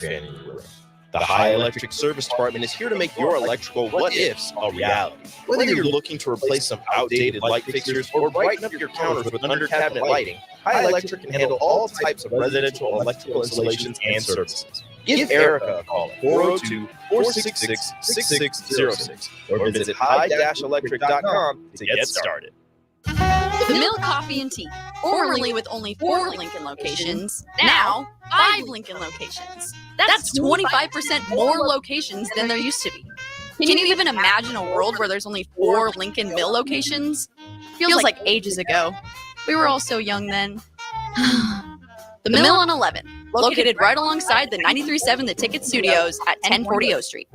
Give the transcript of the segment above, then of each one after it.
fan in your room. The High Electric Service Department is here to make your electrical what-ifs a reality. Whether you're looking to replace some outdated light fixtures or brighten up your counters with under-cabinet lighting, High Electric can handle all types of residential electrical installations and services. Give Erica a call at 402-466-6606 or visit high-electric.com to get started. The Mill Coffee and Tea, formerly with only 4 Lincoln locations, now 5 Lincoln locations. That's 25% more locations than there used to be. Can you even imagine a world where there's only 4 Lincoln Mill locations? Feels like ages ago. We were all so young then. The Mill on 11, located right alongside the 93.7 The Ticket Studios at 1040 O Street.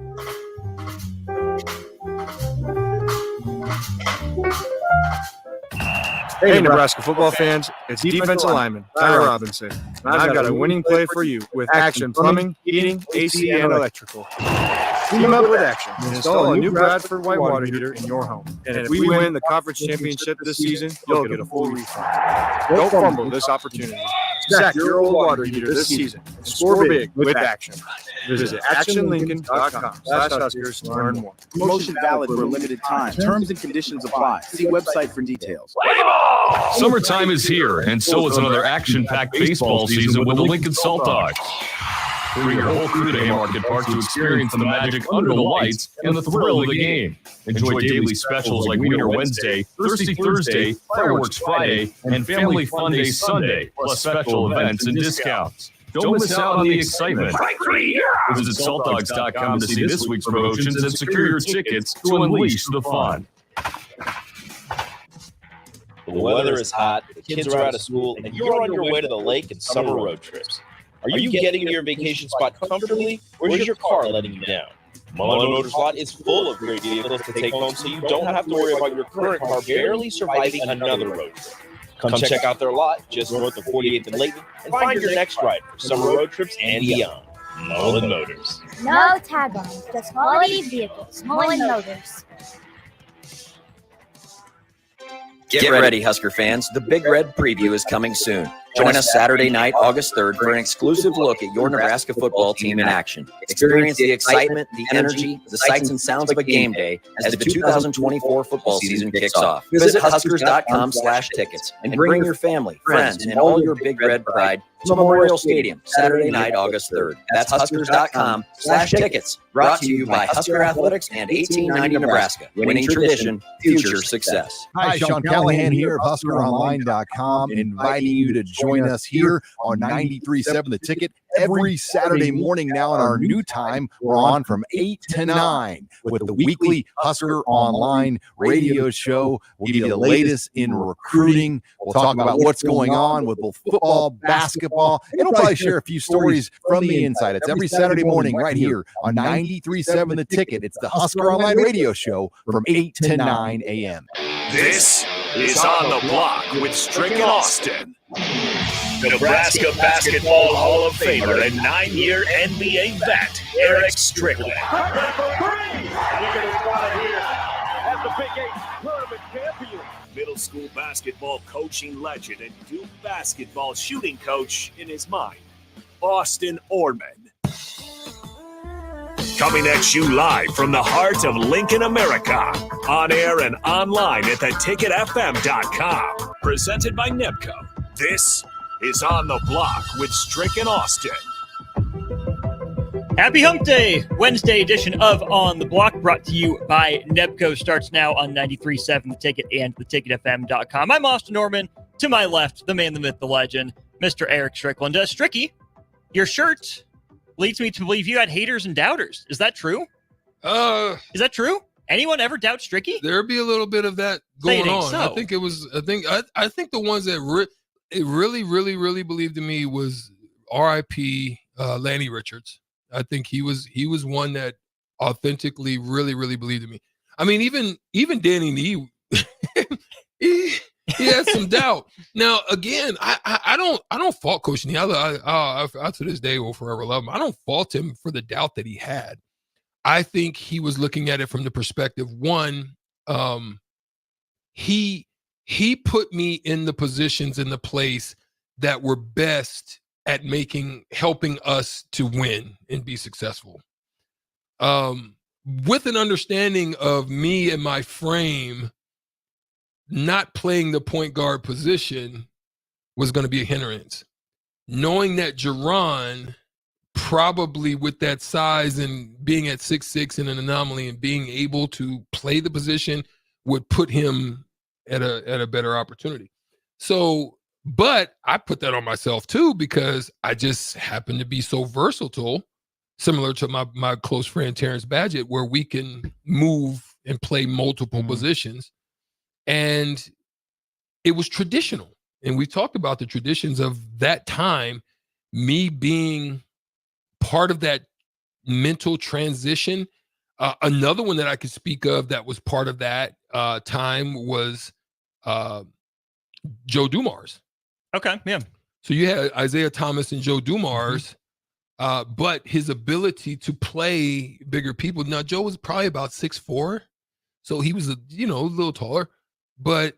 Hey, Nebraska football fans, it's defensive lineman Tyler Robinson, and I've got a winning play for you with Action Plumbing, Heating, AC, and Electrical. Team up with Action and install a new Bradford white water heater in your home. And if we win the conference championship this season, you'll get a full refund. Don't fumble this opportunity. Stack your old water heater this season and score big with Action. Visit actionlincoln.com/Huskers to learn more. Promotion valid for a limited time. Terms and conditions apply. See website for details. Summertime is here, and so is another action-packed baseball season with the Lincoln Salt Dogs. Bring your whole crew to Haymarket Park to experience the magic under the lights and the thrill of the game. Enjoy daily specials like Wiener Wednesday, Thirsty Thursday, Fireworks Friday, and Family Fun Day Sunday, plus special events and discounts. Don't miss out on the excitement. Visit saltdogs.com to see this week's promotions and secure your tickets to unleash the fun. The weather is hot, the kids are out of school, and you're on your way to the lake and summer road trips. Are you getting to your vacation spot comfortably, or is your car letting you down? Mullen Motors Lot is full of great vehicles to take home, so you don't have to worry about your current car barely surviving another road trip. Come check out their lot just north of 48th and Layton and find your next ride for summer road trips and beyond. Mullen Motors. No tag-on, just quality vehicles. Mullen Motors. Get ready, Husker fans. The Big Red Preview is coming soon. Join us Saturday night, August 3rd, for an exclusive look at your Nebraska football team in action. Experience the excitement, the energy, the sights and sounds of a game day as the 2024 football season kicks off. Visit Huskers.com/tickets and bring your family, friends, and all your Big Red pride to Memorial Stadium, Saturday night, August 3rd. That's Huskers.com/tickets. Brought to you by Husker Athletics and 1890 Nebraska. Winning tradition, future success. Hi, Sean Callahan here of HuskerOnline.com, inviting you to join us here on 93.7 The Ticket every Saturday morning now in our new time. We're on from 8 to 9 with the weekly Husker Online radio show. We'll give you the latest in recruiting. We'll talk about what's going on with both football, basketball, and we'll probably share a few stories from the inside. It's every Saturday morning right here on 93.7 The Ticket. It's the Husker Online radio show from 8 to 9 a.m. This is On the Block with Strick and Austin. Nebraska Basketball Hall of Famer and 9-year NBA vet, Eric Strickland. Middle school basketball coaching legend and Duke basketball shooting coach in his mind, Austin Orman. Coming at you live from the heart of Lincoln, America. On air and online at theticketfm.com. Presented by Nebco. This is On the Block with Strick and Austin. Happy Hump Day! Wednesday edition of On the Block, brought to you by Nebco, starts now on 93.7 The Ticket and theticketfm.com. I'm Austin Norman. To my left, the man, the myth, the legend, Mr. Eric Strickland. Stricky, your shirt leads me to believe you had haters and doubters. Is that true? Is that true? Anyone ever doubt Stricky? There'd be a little bit of that going on. So? I think it was. I think the ones that really believed in me was R.I.P. Lanny Richards. I think he was one that authentically really believed in me. I mean, even Danny Nee, he had some doubt. Now, again, I don't fault Coach Nee. I to this day will forever love him. I don't fault him for the doubt that he had. I think he was looking at it from the perspective, one, he put me in the positions in the place that were best at helping us to win and be successful. With an understanding of me and my frame not playing the point guard position was going to be a hindrance. Knowing that Jerron, probably with that size and being at 6'6" and an anomaly and being able to play the position would put him at a better opportunity. So, but I put that on myself too, because I just happen to be so versatile, similar to my close friend Terrence Badgett, where we can move and play multiple positions. And it was traditional. And we talked about the traditions of that time, me being part of that mental transition. Another one that I could speak of that was part of that time was Joe Dumars. Okay, yeah. So you had Isaiah Thomas and Joe Dumars, but his ability to play bigger people. Now, Joe was probably about 6'4", so he was a little taller, but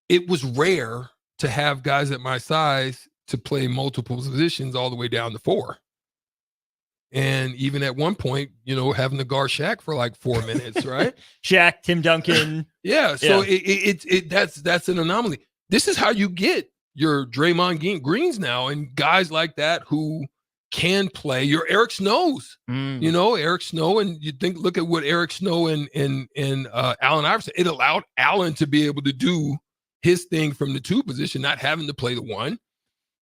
it was rare to have guys at my size to play multiple positions all the way down to 4. And even at one point, having to guard Shaq for like 4 minutes, right? Shaq, Tim Duncan. Yeah. So that's an anomaly. This is how you get your Draymond Greens now and guys like that who can play. Your Eric Snows, Eric Snow, and look at what Eric Snow and Allen Iverson. It allowed Allen to be able to do his thing from the 2 position, not having to play the 1,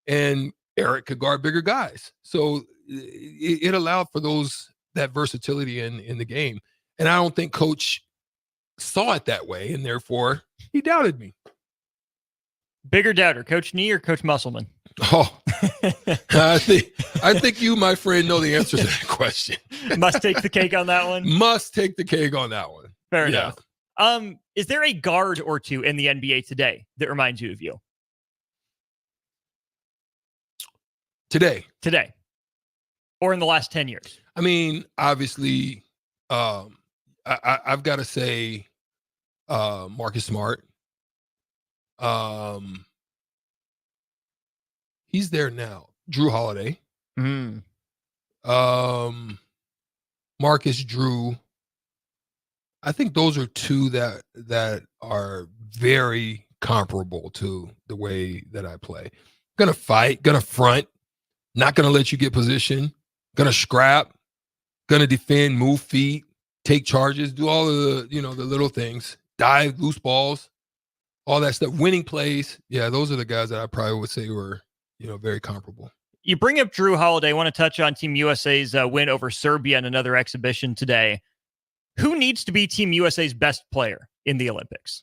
and Eric could guard bigger guys. So it allowed for that versatility in the game. And I don't think Coach saw it that way, and therefore he doubted me. Bigger doubter, Coach Nee or Coach Musselman? Oh, I think you, my friend, know the answer to that question. Must take the cake on that one. Must take the cake on that one. Fair enough. Is there a guard or two in the NBA today that reminds you of you? Today. Or in the last 10 years? I mean, obviously, I've got to say Marcus Smart. He's there now. Drew Holiday. Marcus, Drew. I think those are two that are very comparable to the way that I play. Gonna fight, gonna front, not gonna let you get position, gonna scrap, gonna defend, move feet, take charges, do all of the little things, dive, loose balls, all that stuff, winning plays. Yeah, those are the guys that I probably would say were, very comparable. You bring up Drew Holiday. I want to touch on Team USA's win over Serbia in another exhibition today. Who needs to be Team USA's best player in the Olympics?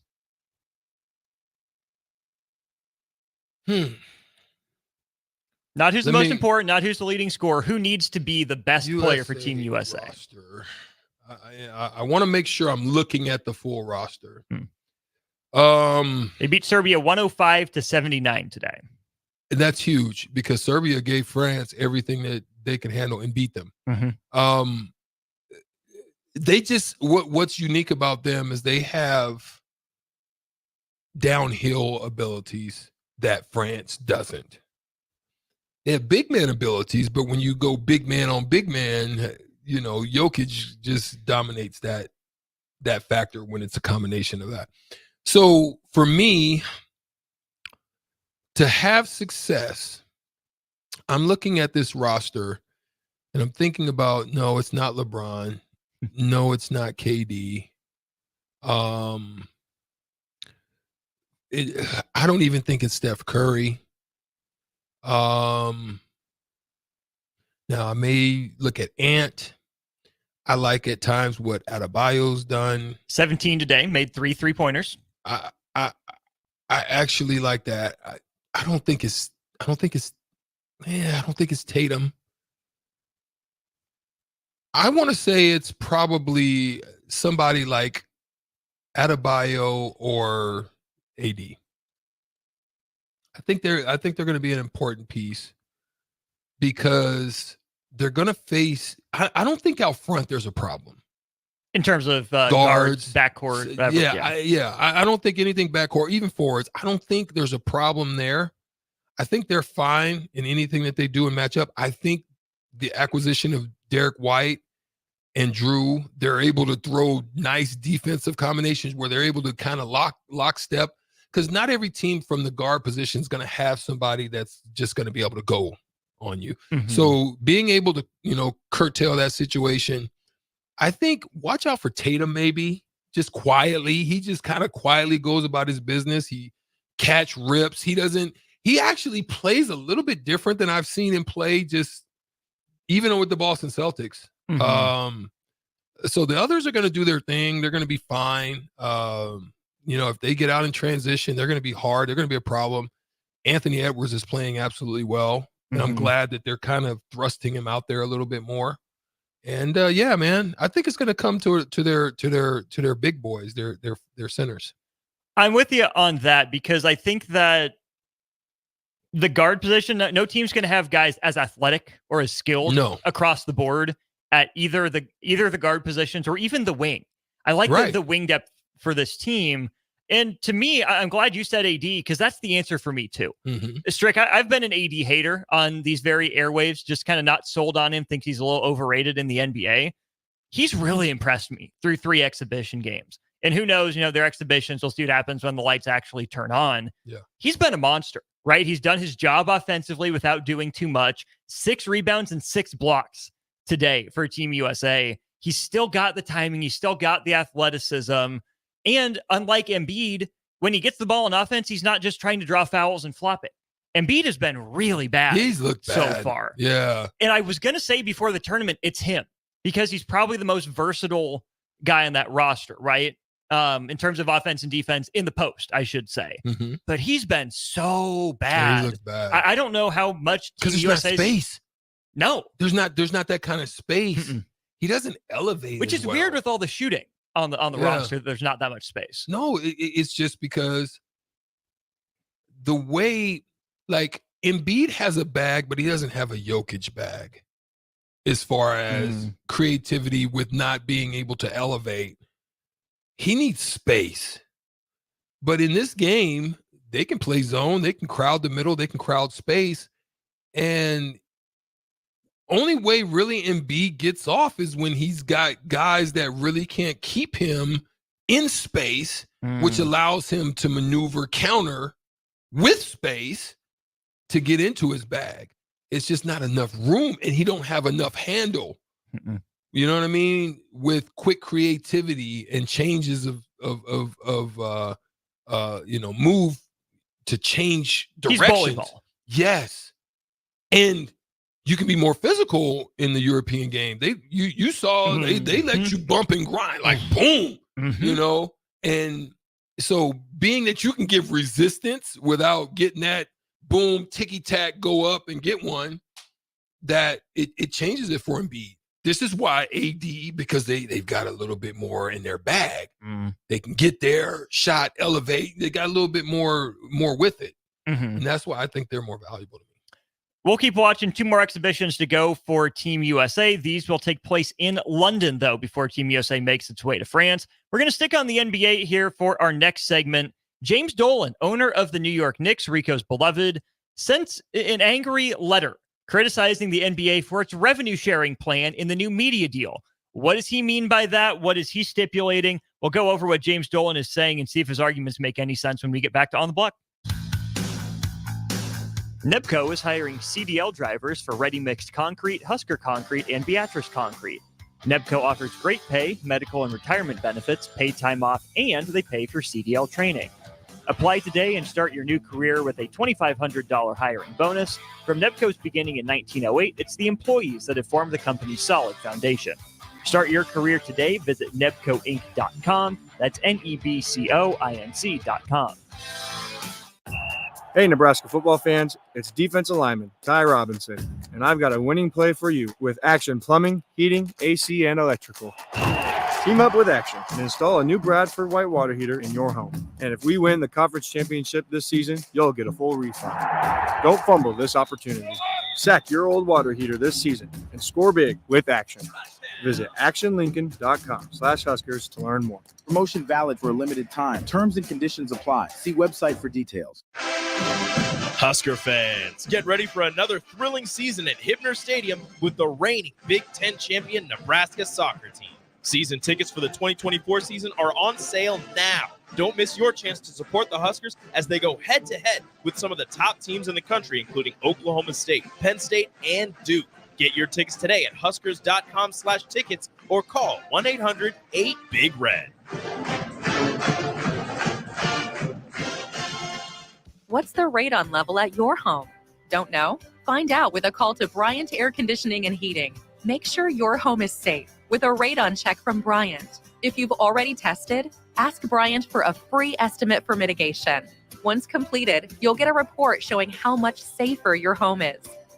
Not who's the most important, not who's the leading scorer. Who needs to be the best player for Team USA? Roster. I want to make sure I'm looking at the full roster. They beat Serbia 105-79 today. That's huge because Serbia gave France everything that they can handle and beat them. They just what's unique about them is they have downhill abilities that France doesn't. They have big man abilities, but when you go big man on big man, Jokic just dominates that factor when it's a combination of that. So for me to have success, I'm looking at this roster and I'm thinking about, no, it's not LeBron. No, it's not KD. I don't even think it's Steph Curry. Now I may look at Ant. I like at times what Adebayo's done. 17 today, made 3 3-pointers. I actually like that. I don't think it's Tatum. I want to say it's probably somebody like Adebayo or AD. I think they're going to be an important piece because they're going to face. I don't think out front there's a problem in terms of guards, backcourt. I don't think anything backcourt, even forwards. I don't think there's a problem there. I think they're fine in anything that they do and match up. I think the acquisition of Derek White and Drew, they're able to throw nice defensive combinations where they're able to kind of lockstep, because not every team from the guard position is going to have somebody that's just going to be able to go on you. Mm-hmm. So being able to, curtail that situation, I think watch out for Tatum maybe, just quietly. He just kind of quietly goes about his business. He catch rips. He actually plays a little bit different than I've seen him play, just even with the Boston Celtics. Mm-hmm. So the others are going to do their thing. They're going to be fine. If they get out in transition, they're going to be hard. They're going to be a problem. Anthony Edwards is playing absolutely well. And I'm glad that they're kind of thrusting him out there a little bit more. And yeah, man, I think it's going to come to their big boys, their centers. I'm with you on that, because I think that the guard position, no team's going to have guys as athletic or as skilled across the board at either the guard positions or even the wing. I like the wing depth for this team. And to me, I'm glad you said AD, because that's the answer for me too. Strick, I've been an AD hater on these very airwaves, just kind of not sold on him, think he's a little overrated in the NBA. He's really impressed me through 3 exhibition games. And who knows, their exhibitions, we'll see what happens when the lights actually turn on. Yeah. He's been a monster, right? He's done his job offensively without doing too much. 6 rebounds and 6 blocks today for Team USA. He's still got the timing. He's still got the athleticism. And unlike Embiid, when he gets the ball in offense, he's not just trying to draw fouls and flop it. Embiid has been really bad. He's looked bad so far. Yeah. And I was going to say before the tournament, it's him, because he's probably the most versatile guy on that roster, right? In terms of offense and defense in the post, I should say. But he's been so bad. Yeah, he looks bad. I don't know how much, because there's not space. No, there's not that kind of space. He doesn't elevate, which is weird with all the shooting on the roster. There's not that much space. No, it's just because the way, like, Embiid has a bag, but he doesn't have a Jokic bag as far as creativity with not being able to elevate. He needs space. But in this game, they can play zone, they can crowd the middle, they can crowd space. And only way really Embiid gets off is when he's got guys that really can't keep him in space, which allows him to maneuver counter with space to get into his bag. It's just not enough room, and he don't have enough handle. You know what I mean? With quick creativity and changes of move to change directions. Yes. And you can be more physical in the European game. You saw they let you bump and grind, like boom, and so being that you can give resistance without getting that boom, ticky-tack, go up and get one, that it changes it for Embiid. This is why AD, because they've got a little bit more in their bag. They can get their shot, elevate. They got a little bit more with it. And that's why I think they're more valuable to me. We'll keep watching. 2 more exhibitions to go for Team USA. These will take place in London, though, before Team USA makes its way to France. We're going to stick on the NBA here for our next segment. James Dolan, owner of the New York Knicks, Rico's beloved, sent an angry letter criticizing the NBA for its revenue sharing plan in the new media deal. What does he mean by that? What is he stipulating? We'll go over what James Dolan is saying and see if his arguments make any sense when we get back to On the Block. Nebco is hiring CDL drivers for Ready Mixed Concrete, Husker Concrete, and Beatrice Concrete. Nebco offers great pay, medical and retirement benefits, paid time off, and they pay for CDL training. Apply today and start your new career with a $2,500 hiring bonus. From Nebco's beginning in 1908, it's the employees that have formed the company's solid foundation. Start your career today. Visit nebcoinc.com. That's NEBCOINC.com. Hey, Nebraska football fans, it's defensive lineman Ty Robinson, and I've got a winning play for you with Action Plumbing, Heating, AC, and Electrical. Team up with Action and install a new Bradford white water heater in your home. And if we win the conference championship this season, you'll get a full refund. Don't fumble this opportunity. Sack your old water heater this season and score big with Action. Visit actionlincoln.com/Huskers to learn more. Promotion valid for a limited time. Terms and conditions apply. See website for details. Husker fans, get ready for another thrilling season at Hibner Stadium with the reigning Big Ten champion Nebraska soccer team. Season tickets for the 2024 season are on sale now. Don't miss your chance to support the Huskers as they go head-to-head with some of the top teams in the country, including Oklahoma State, Penn State, and Duke. Get your tickets today at huskers.com/tickets or call 1-800-8-BIG-RED. What's the radon level at your home? Don't know? Find out with a call to Bryant Air Conditioning and Heating. Make sure your home is safe with a radon check from Bryant. If you've already tested, ask Bryant for a free estimate for mitigation. Once completed, you'll get a report showing how much safer your home is.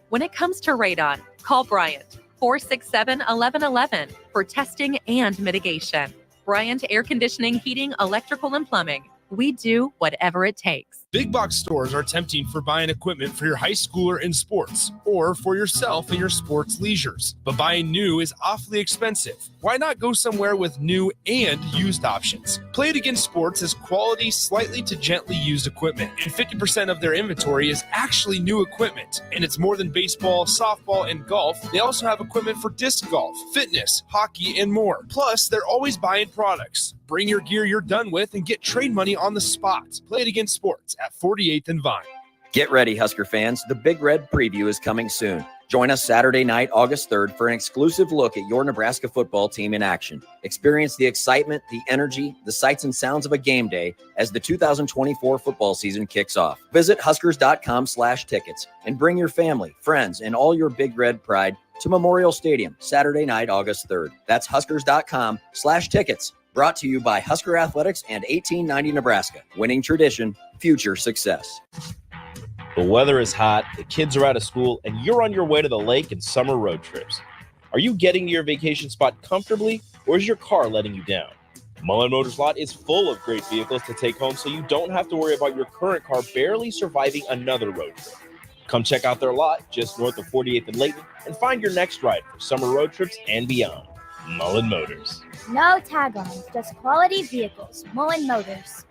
When it comes to radon, call Bryant 467-1111 for testing and mitigation. Bryant Air Conditioning, Heating, Electrical, and Plumbing. We do whatever it takes. Big box stores are tempting for buying equipment for your high schooler in sports or for yourself in your sports leisures. But buying new is awfully expensive. Why not go somewhere with new and used options? Play It Again Sports has quality, slightly to gently used equipment, and 50% of their inventory is actually new equipment. And it's more than baseball, softball, and golf. They also have equipment for disc golf, fitness, hockey, and more. Plus, they're always buying products. Bring your gear you're done with and get trade money on the spot. Play It Again Sports at 48th and Vine. Get ready, Husker fans. The Big Red Preview is coming soon. Join us Saturday night, August 3rd, for an exclusive look at your Nebraska football team in action. Experience the excitement, the energy, the sights and sounds of a game day as the 2024 football season kicks off. Visit huskers.com/tickets and bring your family, friends, and all your Big Red pride to Memorial Stadium Saturday night, August 3rd. That's huskers.com/tickets. Brought to you by Husker Athletics and 1890 Nebraska. Winning tradition, future success. The weather is hot, the kids are out of school, and you're on your way to the lake and summer road trips. Are you getting to your vacation spot comfortably, or is your car letting you down? Mullen Motors lot is full of great vehicles to take home, so you don't have to worry about your current car barely surviving another road trip. Come check out their lot just north of 48th and Layton and find your next ride for summer road trips and beyond. Mullen Motors. No tag-ons, just quality vehicles. Mullen Motors.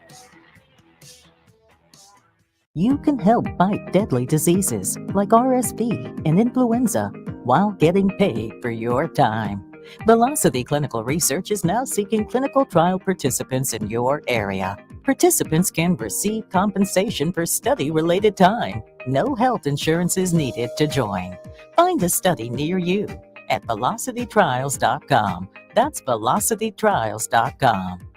You can help fight deadly diseases like RSV and influenza while getting paid for your time. Velocity Clinical Research is now seeking clinical trial participants in your area. Participants can receive compensation for study-related time. No health insurance is needed to join. Find a study near you at velocitytrials.com. That's velocitytrials.com.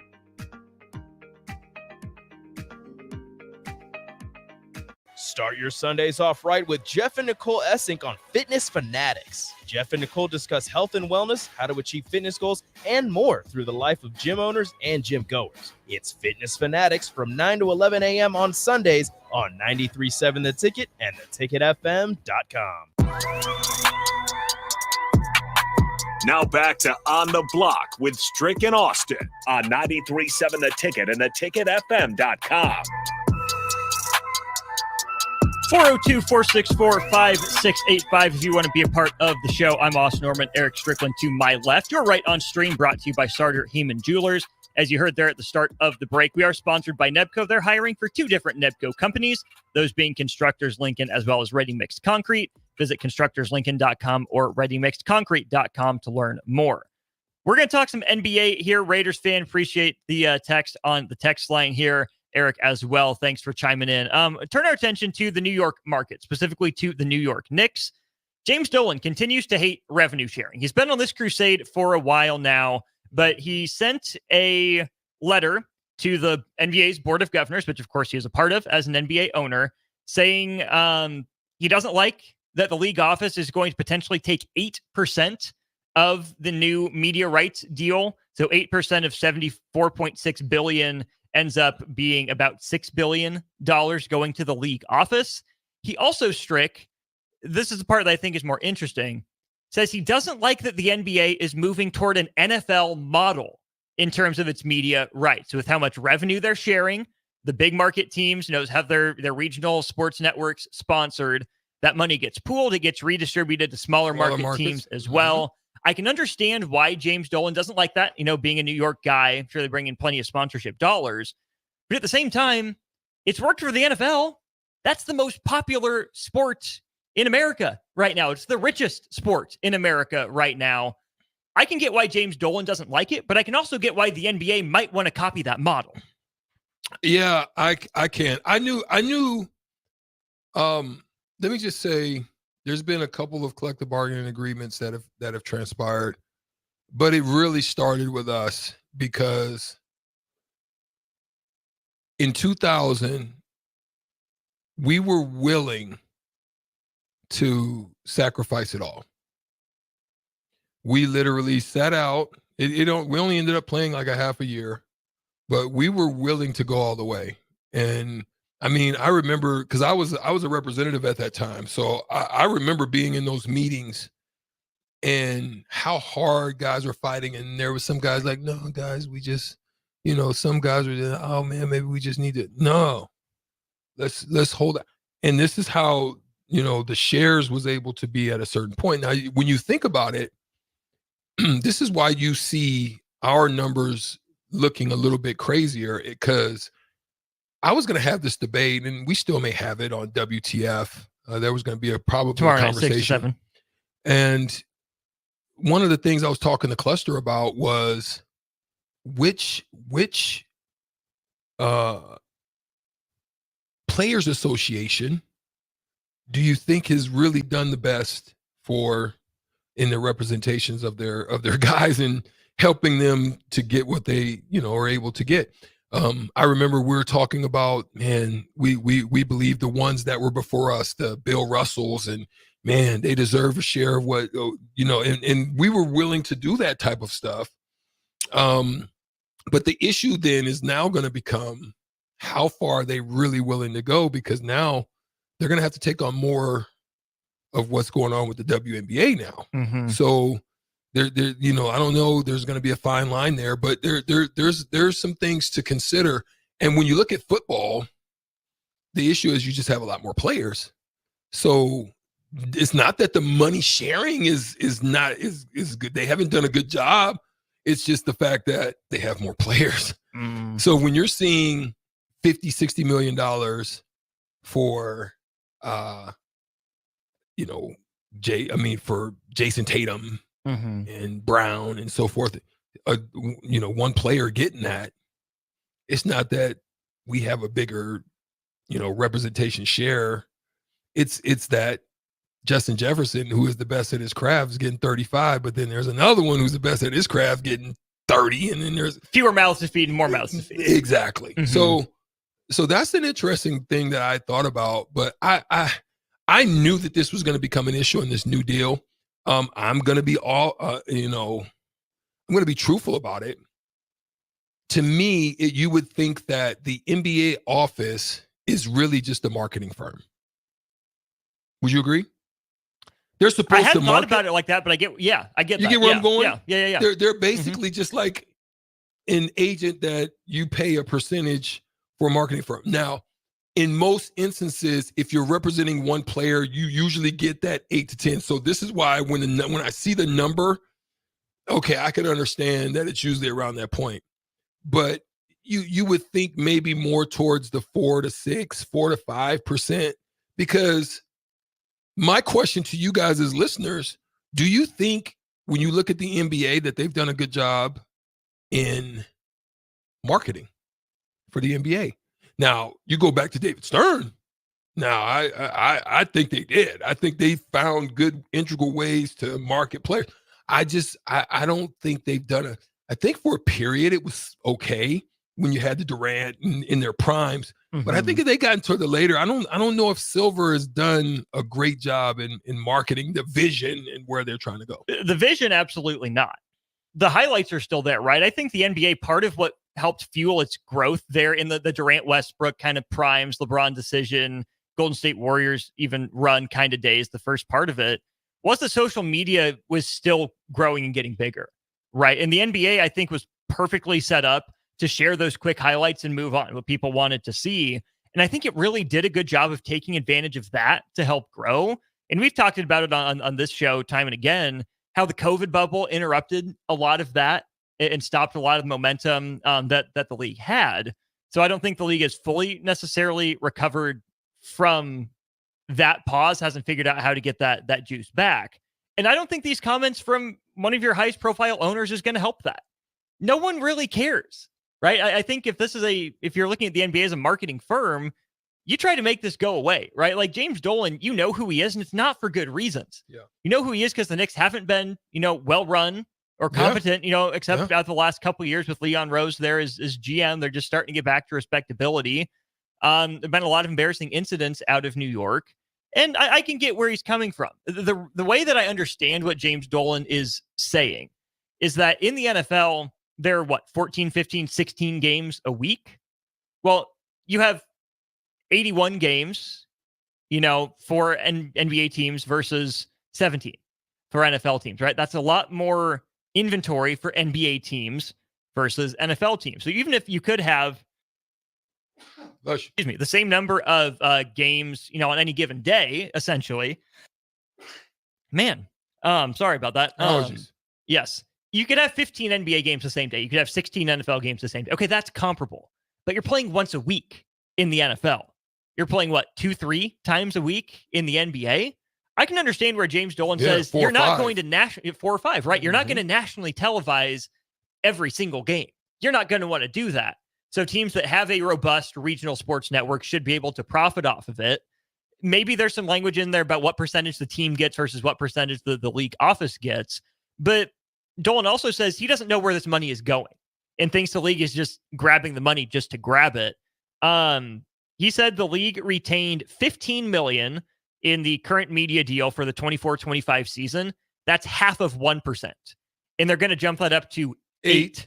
Start your Sundays off right with Jeff and Nicole Essink on Fitness Fanatics. Jeff and Nicole discuss health and wellness, how to achieve fitness goals, and more through the life of gym owners and gym goers. It's Fitness Fanatics from 9 to 11 a.m. on Sundays on 93.7 The Ticket and theticketfm.com. Now back to On the Block with Strick and Austin on 93.7 The Ticket and theticketfm.com. 402-464-5685 if you want to be a part of the show. I'm Austin Norman, Eric Strickland to my left. You're right on stream, brought to you by Sartor Heeman Jewelers. As you heard there at the start of the break, we are sponsored by Nebco. They're hiring for two different Nebco companies, those being Constructors Lincoln as well as Ready Mixed Concrete. Visit constructorslincoln.com or readymixedconcrete.com to learn more. We're going to talk some NBA here. Raiders fan, appreciate the text on the text line here. Eric as well. Thanks for chiming in. Turn our attention to the New York market, specifically to the New York Knicks. James Dolan continues to hate revenue sharing. He's been on this crusade for a while now, but he sent a letter to the NBA's Board of Governors, which of course he is a part of as an NBA owner, saying he doesn't like that the league office is going to potentially take 8% of the new media rights deal. So 8% of $74.6 billion ends up being about $6 billion going to the league office. He also, Strick, this is the part that I think is more interesting, says he doesn't like that the NBA is moving toward an NFL model in terms of its media rights. With how much revenue they're sharing, the big market teams have their regional sports networks sponsored. That money gets pooled. It gets redistributed to smaller market teams as well. Mm-hmm. I can understand why James Dolan doesn't like that, being a New York guy. I'm sure they bring in plenty of sponsorship dollars. But at the same time, it's worked for the NFL. That's the most popular sport in America right now. It's the richest sport in America right now. I can get why James Dolan doesn't like it, but I can also get why the NBA might want to copy that model. Yeah, I can. I knew, let me just say, there's been a couple of collective bargaining agreements that have transpired, but it really started with us because in 2000, we were willing to sacrifice it all. We literally sat out. We only ended up playing like a half a year, but we were willing to go all the way. And I mean, I remember because I was a representative at that time, so I remember being in those meetings and how hard guys were fighting. And there was some guys like, no, guys, we just, some guys were, oh man, maybe we just need to. No, let's hold it. And this is how the shares was able to be at a certain point. Now, when you think about it, this is why you see our numbers looking a little bit crazier, because I was going to have this debate, and we still may have it on WTF. There was going to be probably tomorrow a conversation. Night, 6 to 7. And one of the things I was talking to Cluster about was which players association do you think has really done the best in the representations of their guys and helping them to get what they are able to get. I remember we were talking about, man, we believe the ones that were before us, the Bill Russells, and man, they deserve a share of what and we were willing to do that type of stuff. But the issue then is now going to become how far are they really willing to go, because now they're going to have to take on more of what's going on with the WNBA now. Mm-hmm. So there, I don't know, there's going to be a fine line there, but there's some things to consider. And when you look at football, the issue is you just have a lot more players. So it's not that the money sharing is good. They haven't done a good job. It's just the fact that they have more players. Mm. So when you're seeing $50-60 million for for Jason Tatum and Brown and so forth, one player getting that, it's not that we have a bigger, representation share. It's that Justin Jefferson, who is the best at his craft, is getting 35, but then there's another one who's the best at his craft getting 30, and then there's fewer mouths to feed and more mouths to feed. Exactly. Mm-hmm. So that's an interesting thing that I thought about, but I knew that this was going to become an issue in this new deal. I'm going to be I'm going to be truthful about it. To me, you would think that the NBA office is really just a marketing firm. Would you agree? They're supposed to market. I hadn't thought about it like that, but I get that. You get where I'm going? Yeah. They're basically just like an agent that you pay a percentage for a marketing firm. Now, in most instances, if you're representing one player, you usually get that 8 to 10. So this is why when I see the number, okay, I can understand that it's usually around that point. But you would think maybe more towards the 4 to 6, 4 to 5%, because my question to you guys as listeners, do you think when you look at the NBA that they've done a good job in marketing for the NBA? Now, you go back to David Stern. Now, I think they did. I think they found good integral ways to market players. I don't think they've done I think for a period it was okay when you had the Durant in their primes. Mm-hmm. But I think if they got into the later, I don't know if Silver has done a great job in marketing the vision and where they're trying to go. The vision, absolutely not. The highlights are still there, right? I think the NBA, part of what helped fuel its growth there in the Durant Westbrook kind of primes, LeBron decision, Golden State Warriors even run kind of days, the first part of it, was the social media was still growing and getting bigger, right? And the NBA, I think, was perfectly set up to share those quick highlights and move on, what people wanted to see. And I think it really did a good job of taking advantage of that to help grow. And we've talked about it on this show time and again, how the COVID bubble interrupted a lot of that and stopped a lot of momentum that the league had. So I don't think the league has fully necessarily recovered from that pause, hasn't figured out how to get that juice back. And I don't think these comments from one of your highest profile owners is going to help that. No one really cares, right? I think if you're looking at the NBA as a marketing firm, you try to make this go away, right? Like James Dolan, you know who he is, and it's not for good reasons. Yeah. You know who he is because the Knicks haven't been, well run or competent, except out the last couple of years with Leon Rose there as GM. They're just starting to get back to respectability. There've been a lot of embarrassing incidents out of New York. And I can get where he's coming from. The way that I understand what James Dolan is saying is that in the NFL, there are 14, 15, 16 games a week? Well, you have 81 games, for NBA teams versus 17 for NFL teams, right? That's a lot more inventory for NBA teams versus NFL teams. So even if you could have the same number of games, on any given day, essentially. Man, sorry about that. Yes, you could have 15 NBA games the same day. You could have 16 NFL games the same day. Okay, that's comparable. But you're playing once a week in the NFL. You're playing 2-3 times a week in the NBA. I can understand where James Dolan says you're not going to 4 or 5, right? You're not going to nationally televise every single game. You're not going to want to do that. So teams that have a robust regional sports network should be able to profit off of it. Maybe there's some language in there about what percentage the team gets versus what percentage the league office gets. But Dolan also says he doesn't know where this money is going and thinks the league is just grabbing the money just to grab it. He said the league retained $15 million in the current media deal for the 24-25 season. That's half of 1%. And they're going to jump that up to 8%.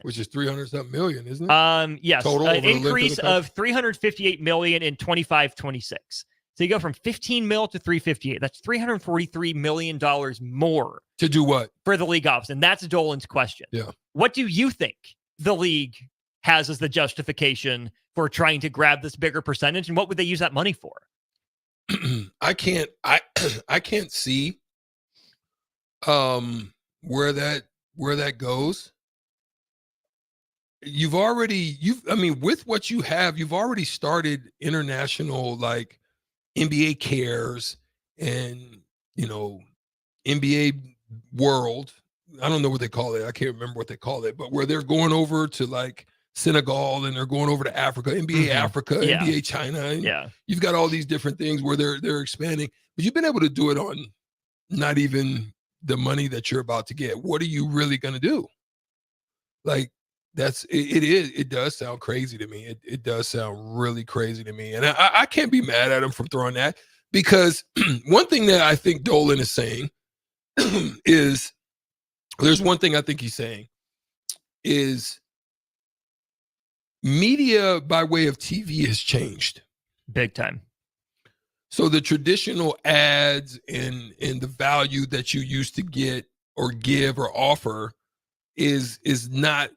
Which is 300-something million, isn't it? Yes. Total an increase of $358 million in 25-26. So you go from 15 mil to 358. That's $343 million more. To do what? For the league office. And that's Dolan's question. Yeah. What do you think the league has as the justification for trying to grab this bigger percentage? And what would they use that money for? I can't see where that goes. With what you have, you've already started international like NBA cares and NBA world. I don't know what they call it. I can't remember what they call it, but where they're going over to like Senegal and they're going over to Africa, NBA Africa, NBA China. And you've got all these different things where they're expanding, but you've been able to do it on not even the money that you're about to get. What are you really going to do? Like, it does sound crazy to me. It does sound really crazy to me. And I can't be mad at him for throwing that, because one thing that I think Dolan is saying is, there's one thing I think he's saying is media by way of TV has changed. Big time. So the traditional ads and the value that you used to get or give or offer is not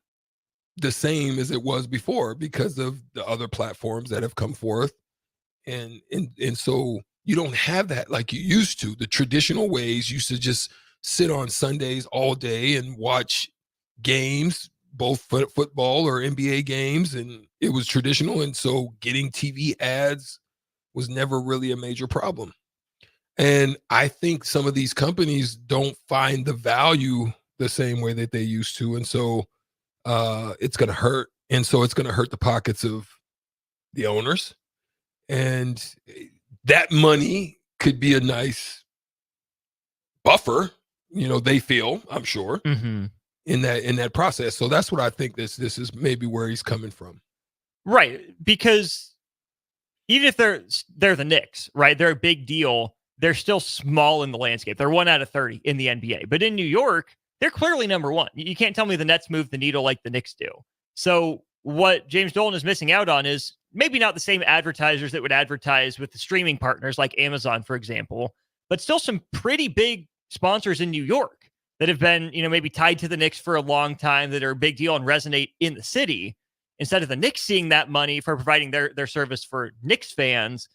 the same as it was before because of the other platforms that have come forth. And so you don't have that like you used to. The traditional ways used to just sit on Sundays all day and watch games, both football or NBA games, and it was traditional. And so getting TV ads was never really a major problem. And I think some of these companies don't find the value the same way that they used to. And so it's going to hurt. And so it's going to hurt the pockets of the owners. And that money could be a nice buffer, they feel, I'm sure, in that process. So that's what I think this is maybe where he's coming from. Right. Because even if they're the Knicks, right? They're a big deal. They're still small in the landscape. They're 1 out of 30 in the NBA. But in New York, they're clearly number one. You can't tell me the Nets move the needle like the Knicks do. So what James Dolan is missing out on is maybe not the same advertisers that would advertise with the streaming partners like Amazon, for example, but still some pretty big sponsors in New York that have been, maybe tied to the Knicks for a long time, that are a big deal and resonate in the city. Instead of the Knicks seeing that money for providing their service for Knicks fans,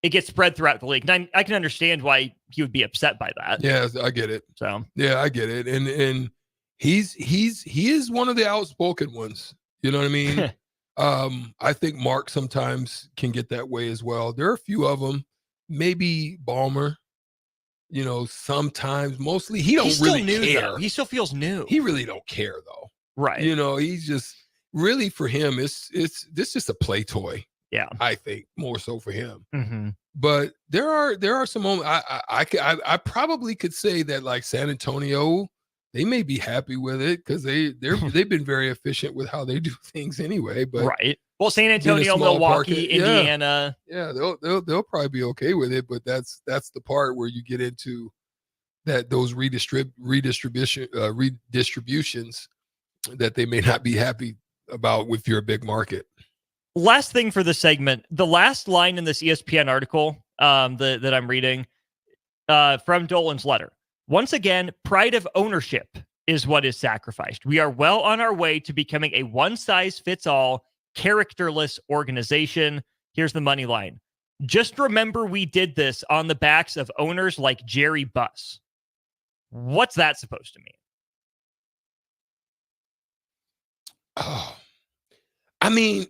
it gets spread throughout the league. And I can understand why he would be upset by that. Yeah, I get it. So yeah, I get it. And he is one of the outspoken ones. You know what I mean? I think Mark sometimes can get that way as well. There are a few of them. Maybe Ballmer. Sometimes, mostly he don't really new, care. Though. He still feels new. He really don't care though. Right. He's just really, for him, it's just a play toy. Yeah. I think more so for him. Mm-hmm. But there are some moments I probably could say that, like San Antonio, they may be happy with it because they've been very efficient with how they do things anyway. But right. Well, San Antonio, Milwaukee, Indiana. Yeah, they'll probably be okay with it, but that's the part where you get into those redistributions that they may not be happy about if you're a big market. Last thing for the segment, the last line in this ESPN article that I'm reading from Dolan's letter. Once again, pride of ownership is what is sacrificed. We are well on our way to becoming a one-size-fits-all, characterless organization. Here's the money line. Just remember we did this on the backs of owners like Jerry Buss. What's that supposed to mean? Oh, I mean,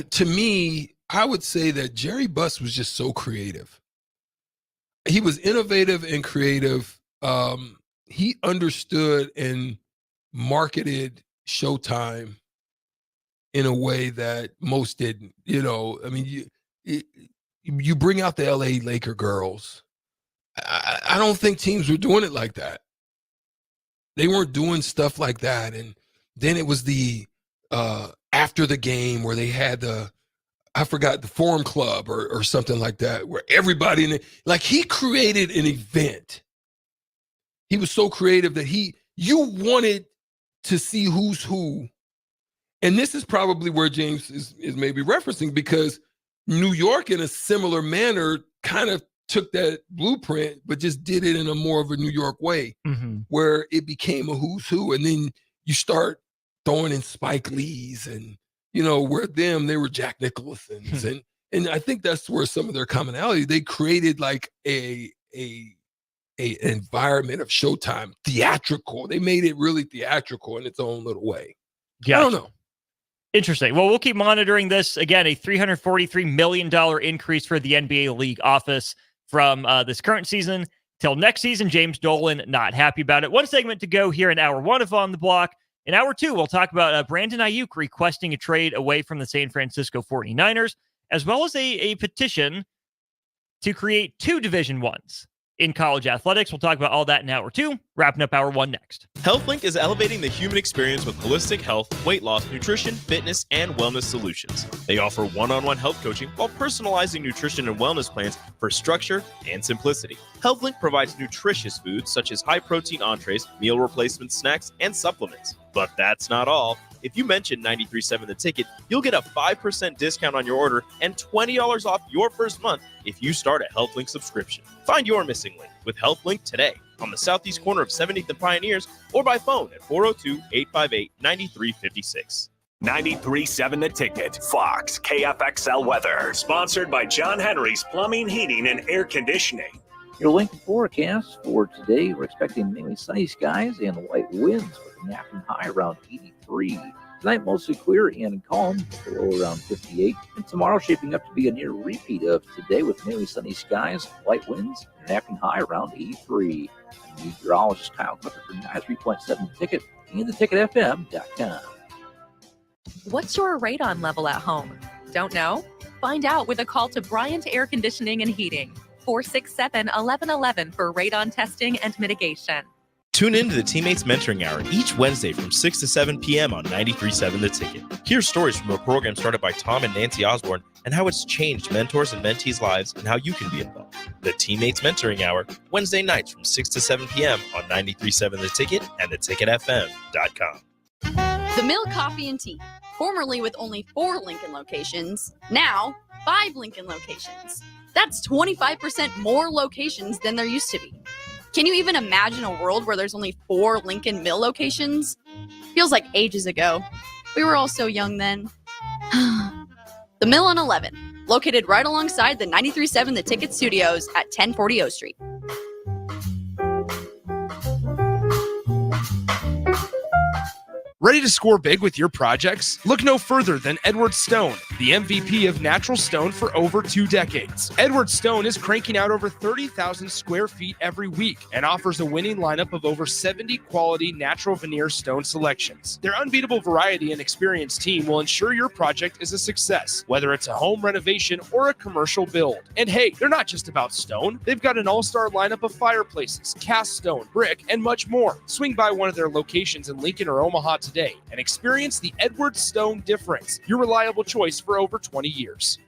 to me, I would say that Jerry Buss was just so creative. He was innovative and creative. He understood and marketed Showtime in a way that most didn't. I mean, you bring out the LA Laker girls. I don't think teams were doing it like that. They weren't doing stuff like that. And then it was the after the game where they had the Forum Club or something like that, where everybody he created an event. He was so creative that you wanted to see who's who. And this is probably where James is maybe referencing, because New York in a similar manner kind of took that blueprint, but just did it in a more of a New York way, where it became a who's who. And then you start throwing in Spike Lee's and, where they were Jack Nicholson's. And I think that's where some of their commonality, they created like a environment of Showtime, theatrical. They made it really theatrical in its own little way. Gotcha. I don't know. Interesting. Well, we'll keep monitoring this. Again, a $343 million increase for the NBA league office from this current season till next season. James Dolan not happy about it. One segment to go here in hour one of On the Block. In hour two, we'll talk about Brandon Aiyuk requesting a trade away from the San Francisco 49ers, as well as a petition to create 2 Division I's in college athletics. We'll talk about all that in hour two, wrapping up hour one next. HealthLink is elevating the human experience with holistic health, weight loss, nutrition, fitness, and wellness solutions. They offer one-on-one health coaching while personalizing nutrition and wellness plans for structure and simplicity. HealthLink provides nutritious foods such as high-protein entrees, meal replacement snacks, and supplements. But that's not all. If you mention 93.7 The Ticket, you'll get a 5% discount on your order and $20 off your first month if you start a HealthLink subscription. Find your missing link with HealthLink today on the southeast corner of 70th and Pioneers, or by phone at 402-858-9356. 93.7 The Ticket, Fox, KFXL weather. Sponsored by John Henry's Plumbing, Heating, and Air Conditioning. Your Lincoln forecast for today, we're expecting mainly sunny skies and light winds with an afternoon high around 83. Tonight, mostly clear and calm, low around 58. And tomorrow, shaping up to be a near repeat of today with mainly sunny skies, light winds, and an afternoon high around 83. And meteorologist Kyle Clifford for 93.7 The Ticket and theticketfm.com. What's your radon level at home? Don't know? Find out with a call to Bryant Air Conditioning and Heating. 467-1111 for radon testing and mitigation. Tune in to the Teammates Mentoring Hour each Wednesday from 6 to 7 p.m. on 93.7 The Ticket. Hear stories from a program started by Tom and Nancy Osborne and how it's changed mentors and mentees' lives and how you can be involved. The Teammates Mentoring Hour, Wednesday nights from 6 to 7 p.m. on 93.7 The Ticket and theticketfm.com. The Mill Coffee and Tea, formerly with only 4 Lincoln locations, now 5 Lincoln locations. That's 25% more locations than there used to be. Can you even imagine a world where there's only 4 Lincoln Mill locations? Feels like ages ago. We were all so young then. The Mill on 11, located right alongside the 93.7 The Ticket Studios at 1040 O Street. Ready to score big with your projects? Look no further than Edward Stone, the MVP of natural stone for over 2 decades. Edward Stone is cranking out over 30,000 square feet every week and offers a winning lineup of over 70 quality natural veneer stone selections. Their unbeatable variety and experienced team will ensure your project is a success, whether it's a home renovation or a commercial build. And hey, they're not just about stone. They've got an all-star lineup of fireplaces, cast stone, brick, and much more. Swing by one of their locations in Lincoln or Omaha today and experience the Edward Stone difference, your reliable choice for over 20 years.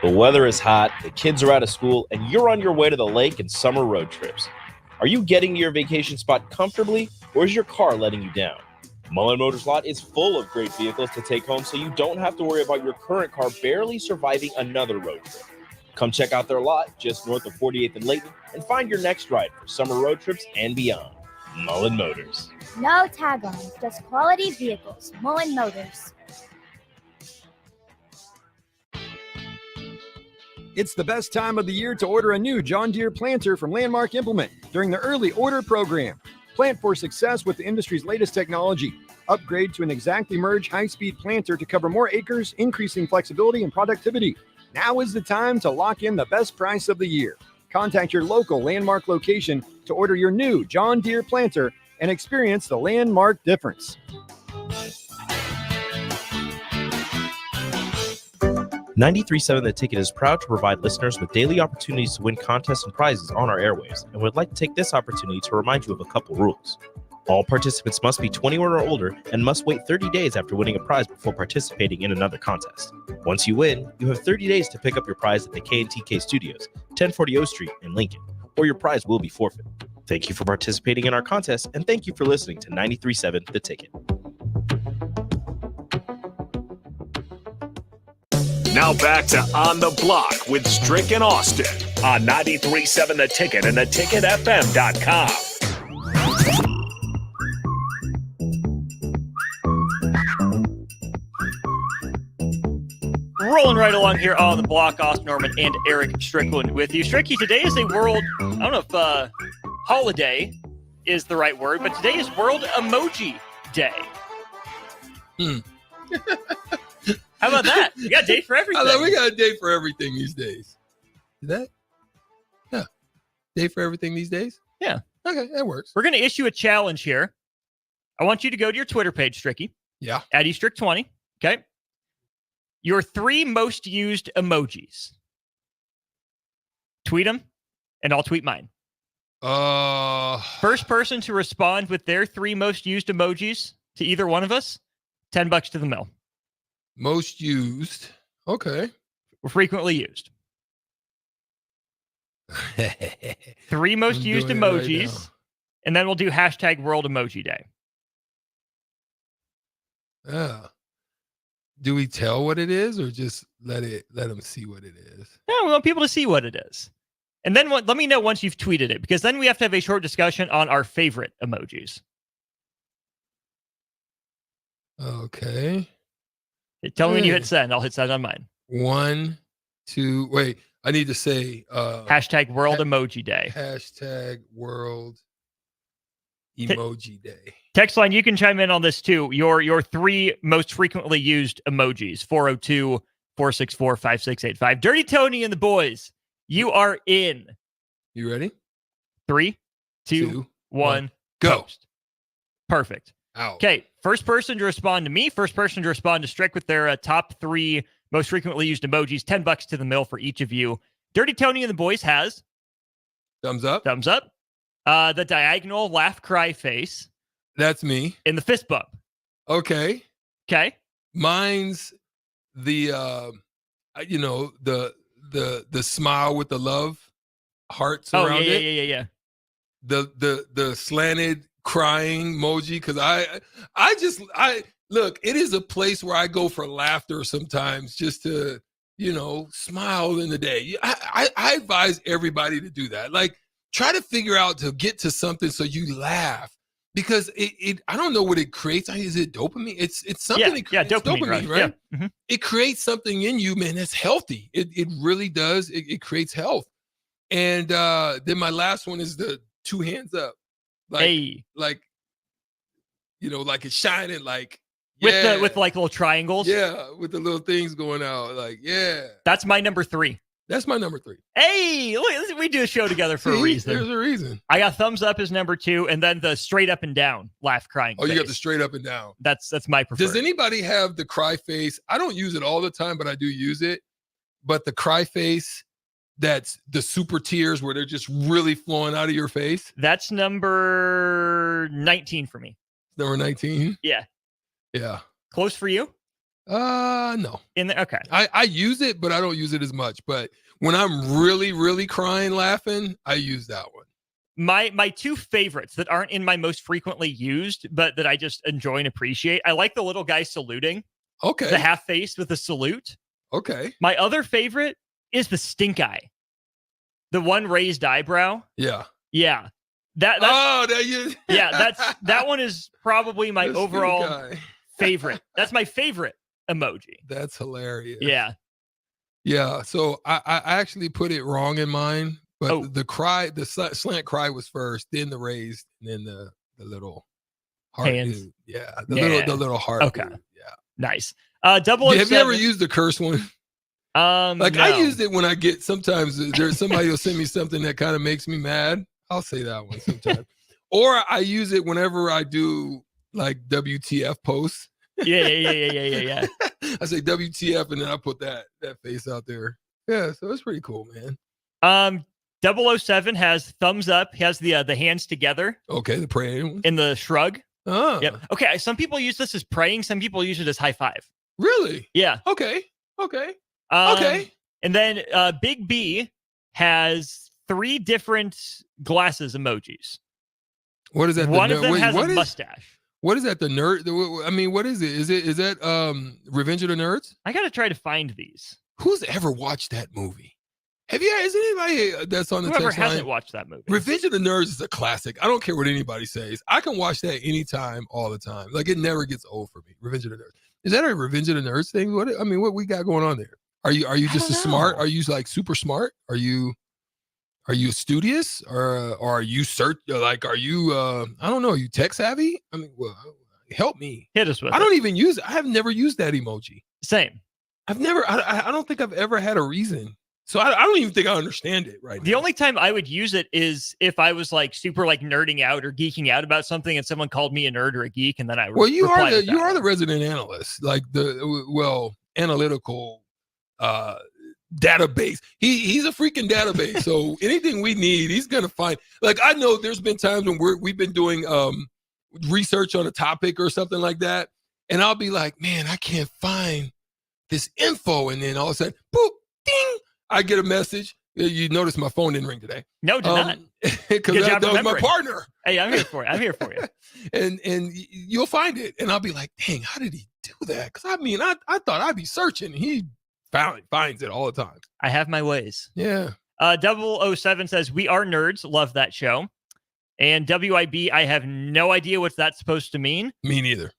The weather is hot, the kids are out of school, and you're on your way to the lake and summer road trips. Are you getting to your vacation spot comfortably, or is your car letting you down? Mullen Motors Lot is full of great vehicles to take home, so you don't have to worry about your current car barely surviving another road trip. Come check out their lot just north of 48th and Layton and find your next ride for summer road trips and beyond. Mullen Motors. No tag-ons, just quality vehicles. Mullen Motors. It's the best time of the year to order a new John Deere planter from Landmark Implement during the early order program. Plant for success with the industry's latest technology. Upgrade to an exactly merged high-speed planter to cover more acres, increasing flexibility and productivity. Now is the time to lock in the best price of the year. Contact your local Landmark location to order your new John Deere planter and experience the Landmark difference. 93.7 The Ticket is proud to provide listeners with daily opportunities to win contests and prizes on our airwaves, and would like to take this opportunity to remind you of a couple rules. All participants must be 21 or older and must wait 30 days after winning a prize before participating in another contest. Once you win, you have 30 days to pick up your prize at the K&TK Studios, 1040 O Street in Lincoln, or your prize will be forfeit. Thank you for participating in our contest, and thank you for listening to 93.7 The Ticket. Now back to On the Block with Strick and Austin on 93.7 The Ticket and theticketfm.com. Rolling right along here on the block, Austin Norman and Eric Strickland with you. Stricky, today is a world, I don't know if holiday is the right word, but today is World Emoji Day. How about that? We got a day for everything. We got a day for everything these days. Is that? Yeah. Day for everything these days? Yeah. Okay, that works. We're going to issue a challenge here. I want you to go to your Twitter page, Stricky. Yeah. At eStrick20. Okay. Your 3 most used emojis. Tweet them, and I'll tweet mine. First person to respond with their 3 most used emojis to either one of us, $10 to the mill. Most used. Okay. Frequently used. 3 most used emojis, right, and then we'll do hashtag World Emoji Day. Yeah. Do we tell what it is, or just let them see what it is? No, we want people to see what it is. And then let me know once you've tweeted it, because then we have to have a short discussion on our favorite emojis. Okay. Tell me when you hit send. I'll hit send on mine. 1, 2, wait. I need to say hashtag World Emoji Day. Hashtag World Emoji Day. Text line, you can chime in on this too. Your 3 most frequently used emojis, 402-464-5685. Dirty Tony and the boys, you are in. You ready? 3, 2, 1, go. Post. Perfect. Ow. Okay, first person to respond to me, first person to respond to Strick with their top 3 most frequently used emojis, $10 to the mill for each of you. Dirty Tony and the boys has thumbs up. Thumbs up. The diagonal laugh cry face. That's me. In the fist bump. Okay. Okay. Mine's the the smile with the love hearts around it. Yeah. The slanted crying emoji, because I look, it is a place where I go for laughter sometimes, just to smile in the day. I advise everybody to do that. Like, try to figure out to get to something so you laugh, because it I don't know what it creates. Is it dopamine? It's something. Yeah, dopamine, right? Yeah. Mm-hmm. It creates something in you, man, that's healthy. It really does. It creates health. And then my last one is the 2 hands up. Like like it's shining, like with like little triangles. Yeah, with the little things going out, like That's my number 3. That's my number 3. Hey, look, we do a show together for a reason. There's a reason. I got thumbs up as number 2, and then the straight up and down laugh crying. Oh, you face. got the straight up and down. That's my preferred. Does anybody have the cry face? I don't use it all the time, but I do use it. But the cry face, that's the super tears where they're just really flowing out of your face. That's number 19 for me. Number 19? Yeah. Yeah. Close for you? No. Okay. I use it, but I don't use it as much. But when I'm really, really crying, laughing, I use that one. My 2 favorites that aren't in my most frequently used, but that I just enjoy and appreciate. I like the little guy saluting. Okay. The half face with a salute. Okay. My other favorite is the stink eye. The one raised eyebrow. Yeah. Yeah. That one is probably my overall favorite. That's my favorite emoji. That's hilarious. Yeah. Yeah. So I actually put it wrong in mine, but the slant cry was first, then the raised, and then the little heart. Hands. Dude. Yeah. The little heart. Okay. Dude. Yeah. Nice. 007. Have you ever used the curse one? No. I used it when I get, sometimes there's somebody will send me something that kind of makes me mad. I'll say that one sometimes. Or I use it whenever I do like WTF posts. Yeah. I say WTF and then I put that face out there. Yeah, so it's pretty cool, man. 007 has thumbs up, has the hands together. Okay, the praying one. In the shrug. Oh. Yep. Okay, some people use this as praying, some people use it as high five. Really? Yeah. Okay. And then Big B has 3 different glasses emojis. What is that? One of them has a mustache. What is that? The nerd? I mean, what is it? Is that Revenge of the Nerds? I gotta try to find these. Who's ever watched that movie? Is anybody that's on the Whoever text line? hasn't watched that movie? Revenge of the Nerds is a classic. I don't care what anybody says. I can watch that anytime, all the time. Like it never gets old for me. Revenge of the Nerds. Is that a Revenge of the Nerds thing? What we got going on there? Are you just as smart? Are you like super smart? Are you studious or are you are you I don't know, are you tech savvy? I mean, well, help me. Hit us with I don't even use it. I have never used that emoji. Same. I don't think I've ever had a reason. So I don't even think I understand it right now. The only time I would use it is if I was like super like nerding out or geeking out about something and someone called me a nerd or a geek and then I Well, you are the resident analyst, like analytical database. He's a freaking database. So anything we need, he's gonna find. Like I know there's been times when we've been doing research on a topic or something like that, and I'll be like, man, I can't find this info, and then all of a sudden, boop, ding, I get a message. You notice my phone didn't ring today. No, did not. Because that was my partner. Hey, I'm here for you. and you'll find it, and I'll be like, dang, how did he do that? Because I mean, I thought I'd be searching. He finds it all the time. I have my ways. Yeah. 007 says, we are nerds. Love that show. And WIB, I have no idea what that's supposed to mean. Me neither.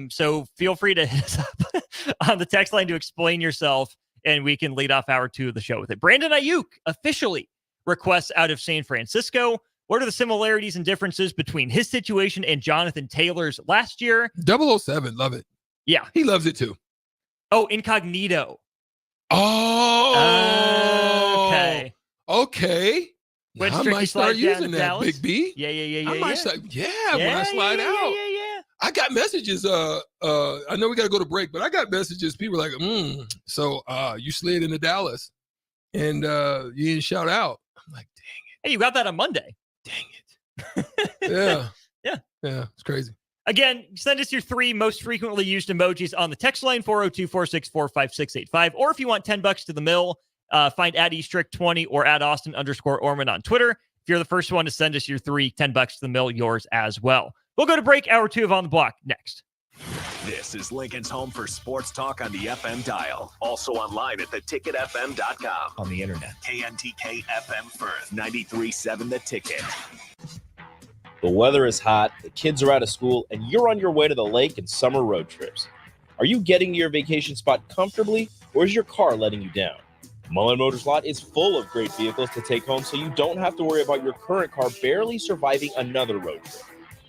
So feel free to hit us up on the text line to explain yourself, and we can lead off hour 2 of the show with it. Brandon Aiyuk officially requests out of San Francisco. What are the similarities and differences between his situation and Jonathan Taylor's last year? 007, love it. Yeah. He loves it too. Oh, incognito. Oh. Okay. Now I might start using that, Big B. Yeah. I might start, when I slide out. Yeah. I got messages. I know we got to go to break, but I got messages. People are like, so you slid into Dallas and you didn't shout out. I'm like, dang it. Hey, you got that on Monday. Dang it. Yeah. It's crazy. Again, send us your 3 most frequently used emojis on the text line, 402-464-5685. Or if you want $10 to the mill, find at eStrick20 or at Austin_Orman on Twitter. If you're the first one to send us your 3, $10 to the mill, yours as well. We'll go to break. Hour 2 of On the Block next. This is Lincoln's home for sports talk on the FM dial. Also online at theticketfm.com. On the internet. KNTK FM Firth, 93.7 The Ticket. The weather is hot, the kids are out of school, and you're on your way to the lake and summer road trips. Are you getting to your vacation spot comfortably, or is your car letting you down? Mullen Motors Lot is full of great vehicles to take home, so you don't have to worry about your current car barely surviving another road trip.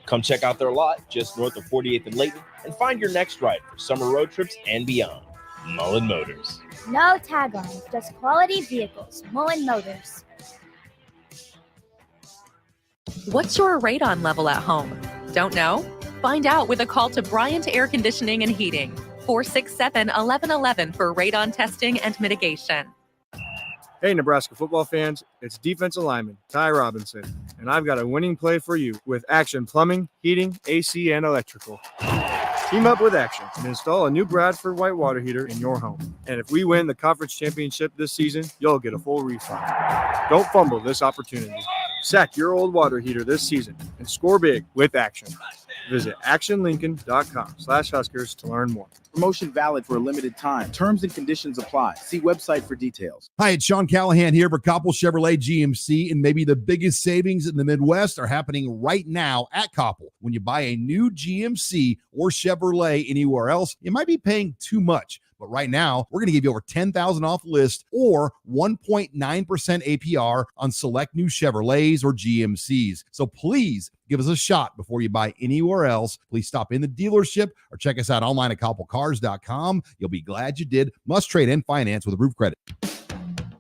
Come check out their lot just north of 48th and Layton and find your next ride for summer road trips and beyond. Mullen Motors. No tag-ons, just quality vehicles. Mullen Motors. What's your radon level at home? Don't know? Find out with a call to Bryant Air Conditioning and Heating. 467-1111 for radon testing and mitigation. Hey, Nebraska football fans, it's defensive lineman Ty Robinson, and I've got a winning play for you with Action Plumbing, Heating, AC, and Electrical. Team up with Action and install a new Bradford white water heater in your home. And if we win the conference championship this season, you'll get a full refund. Don't fumble this opportunity. Sack your old water heater this season and score big with Action. Visit actionlincoln.com/Huskers to learn more. Promotion valid for a limited time. Terms and conditions apply. See website for details. Hi, it's Sean Callahan here for Koppel Chevrolet GMC, and maybe the biggest savings in the Midwest are happening right now at Koppel. When you buy a new GMC or Chevrolet anywhere else, you might be paying too much. But right now, we're going to give you over $10,000 off list or 1.9% APR on select new Chevrolets or GMCs. So please give us a shot before you buy anywhere else. Please stop in the dealership or check us out online at koppelcars.com. You'll be glad you did. Must trade and finance with approved credit.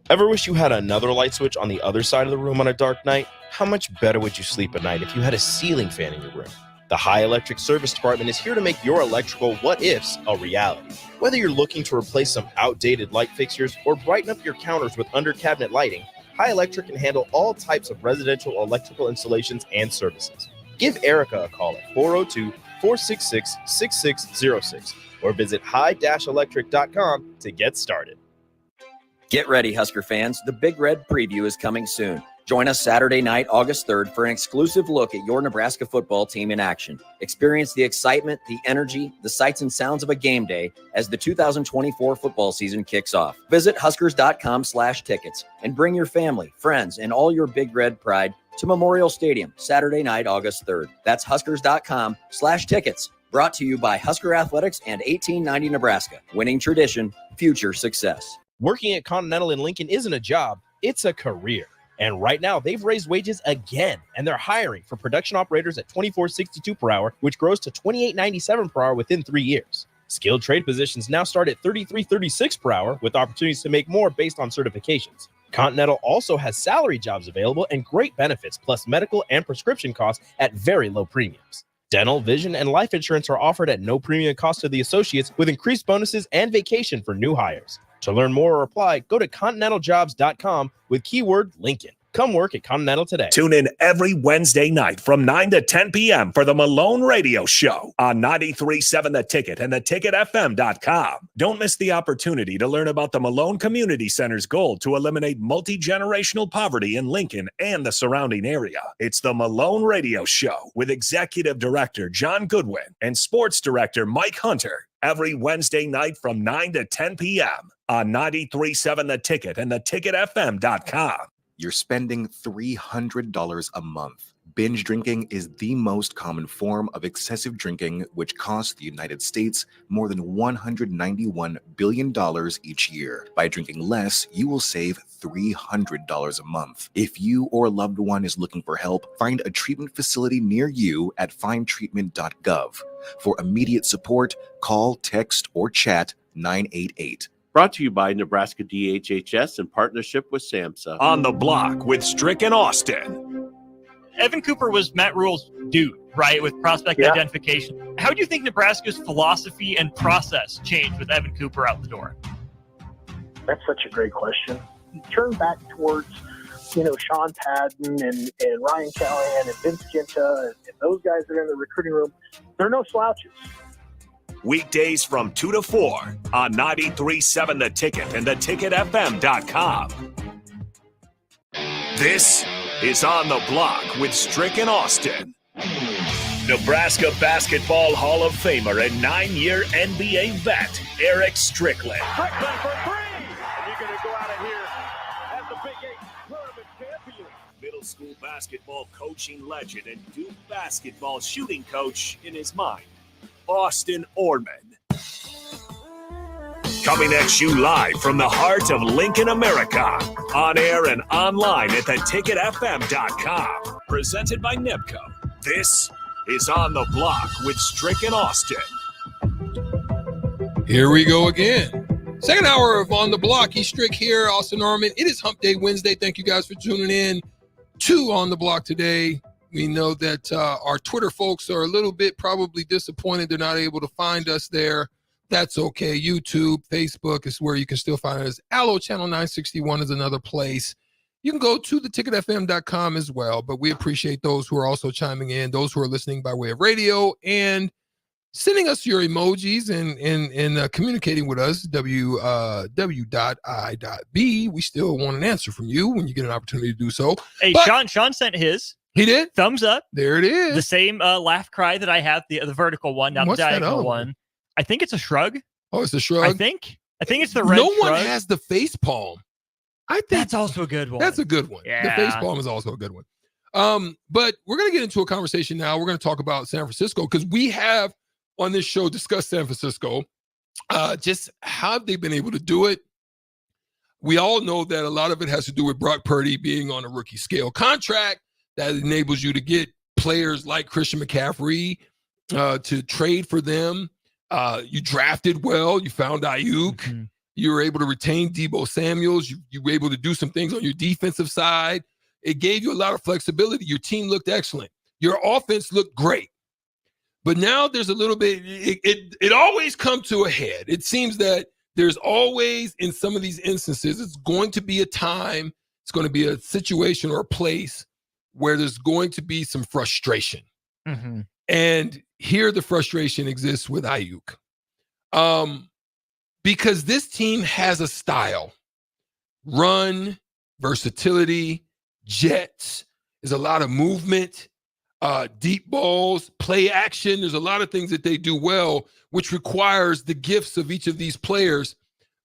Ever wish you had another light switch on the other side of the room on a dark night? How much better would you sleep at night if you had a ceiling fan in your room? The High Electric Service Department is here to make your electrical what-ifs a reality. Whether you're looking to replace some outdated light fixtures or brighten up your counters with under-cabinet lighting, High Electric can handle all types of residential electrical installations and services. Give Erica a call at 402-466-6606 or visit high-electric.com to get started. Get ready, Husker fans. The Big Red Preview is coming soon. Join us Saturday night, August 3rd, for an exclusive look at your Nebraska football team in action. Experience the excitement, the energy, the sights and sounds of a game day as the 2024 football season kicks off. Visit Huskers.com/tickets and bring your family, friends, and all your Big Red pride to Memorial Stadium, Saturday night, August 3rd. That's Huskers.com/tickets. Brought to you by Husker Athletics and 1890 Nebraska. Winning tradition, future success. Working at Continental in Lincoln isn't a job, it's a career. And right now, they've raised wages again, and they're hiring for production operators at $24.62 per hour, which grows to $28.97 per hour within 3 years. Skilled trade positions now start at $33.36 per hour, with opportunities to make more based on certifications. Continental also has salary jobs available and great benefits, plus medical and prescription costs at very low premiums. Dental, vision, and life insurance are offered at no premium cost to the associates, with increased bonuses and vacation for new hires. To learn more or apply, go to continentaljobs.com with keyword Lincoln. Come work at Continental today. Tune in every Wednesday night from 9 to 10 p.m. for the Malone Radio Show on 93.7 The Ticket and theticketfm.com. Don't miss the opportunity to learn about the Malone Community Center's goal to eliminate multi-generational poverty in Lincoln and the surrounding area. It's the Malone Radio Show with Executive Director John Goodwin and Sports Director Mike Hunter every Wednesday night from 9 to 10 p.m. on 93.7 The Ticket and theticketfm.com. You're spending $300 a month. Binge drinking is the most common form of excessive drinking, which costs the United States more than $191 billion each year. By drinking less, you will save $300 a month. If you or a loved one is looking for help, find a treatment facility near you at findtreatment.gov. For immediate support, call, text, or chat 988. Brought to you by Nebraska DHHS in partnership with SAMHSA. On the Block with Strick and Austin. Evan Cooper was Matt Rule's dude, right, with prospect identification. How do you think Nebraska's philosophy and process changed with Evan Cooper out the door? That's such a great question. Turn back towards, Sean Padden and Ryan Callahan and Vince Ginta and those guys that are in the recruiting room. They're no slouches. Weekdays from 2 to 4 on 93.7 The Ticket and theticketfm.com. This is On the Block with Strick and Austin. Nebraska Basketball Hall of Famer and 9-year NBA vet, Eric Strickland. Strickland for three! And you're going to go out of here as the Big 8 tournament champion. Middle school basketball coaching legend and Duke basketball shooting coach in his mind, Austin Orman. Coming at you live from the heart of Lincoln, America. On air and online at theticketfm.com. Presented by NEBCO. This is On the Block with Strick and Austin. Here we go again. Second hour of On the Block. He's Strick here, Austin Norman. It is Hump Day Wednesday. Thank you guys for tuning in to On the Block today. We know that our Twitter folks are a little bit probably disappointed they're not able to find us there. That's okay. YouTube, Facebook is where you can still find us. Allo Channel 961 is another place. You can go to theticketfm.com as well, but we appreciate those who are also chiming in, those who are listening by way of radio and sending us your emojis and communicating with us, w.i.b. We still want an answer from you when you get an opportunity to do so. Hey, But Sean sent his. He did? Thumbs up. There it is. The same laugh cry that I have, the vertical one, not What's the that diagonal other one. I think it's a shrug. Oh, it's a shrug? I think it's the red No one shrug. has the face palm. I think That's also a good one. That's a good one. Yeah. The face palm is also a good one. But we're going to get into a conversation now. We're going to talk about San Francisco because we have on this show discussed San Francisco, just how they've been able to do it. We all know that a lot of it has to do with Brock Purdy being on a rookie scale contract that enables you to get players like Christian McCaffrey to trade for them. You drafted well. You found Aiyuk. Mm-hmm. You were able to retain Deebo Samuels. You were able to do some things on your defensive side. It gave you a lot of flexibility. Your team looked excellent. Your offense looked great. But now there's a little bit, it always comes to a head. It seems that there's always, in some of these instances, it's going to be a time, it's going to be a situation or a place where there's going to be some frustration. Mm-hmm. And here the frustration exists with Aiyuk. Because this team has a style. Run, versatility, jets. There's a lot of movement, deep balls, play action. There's a lot of things that they do well, which requires the gifts of each of these players.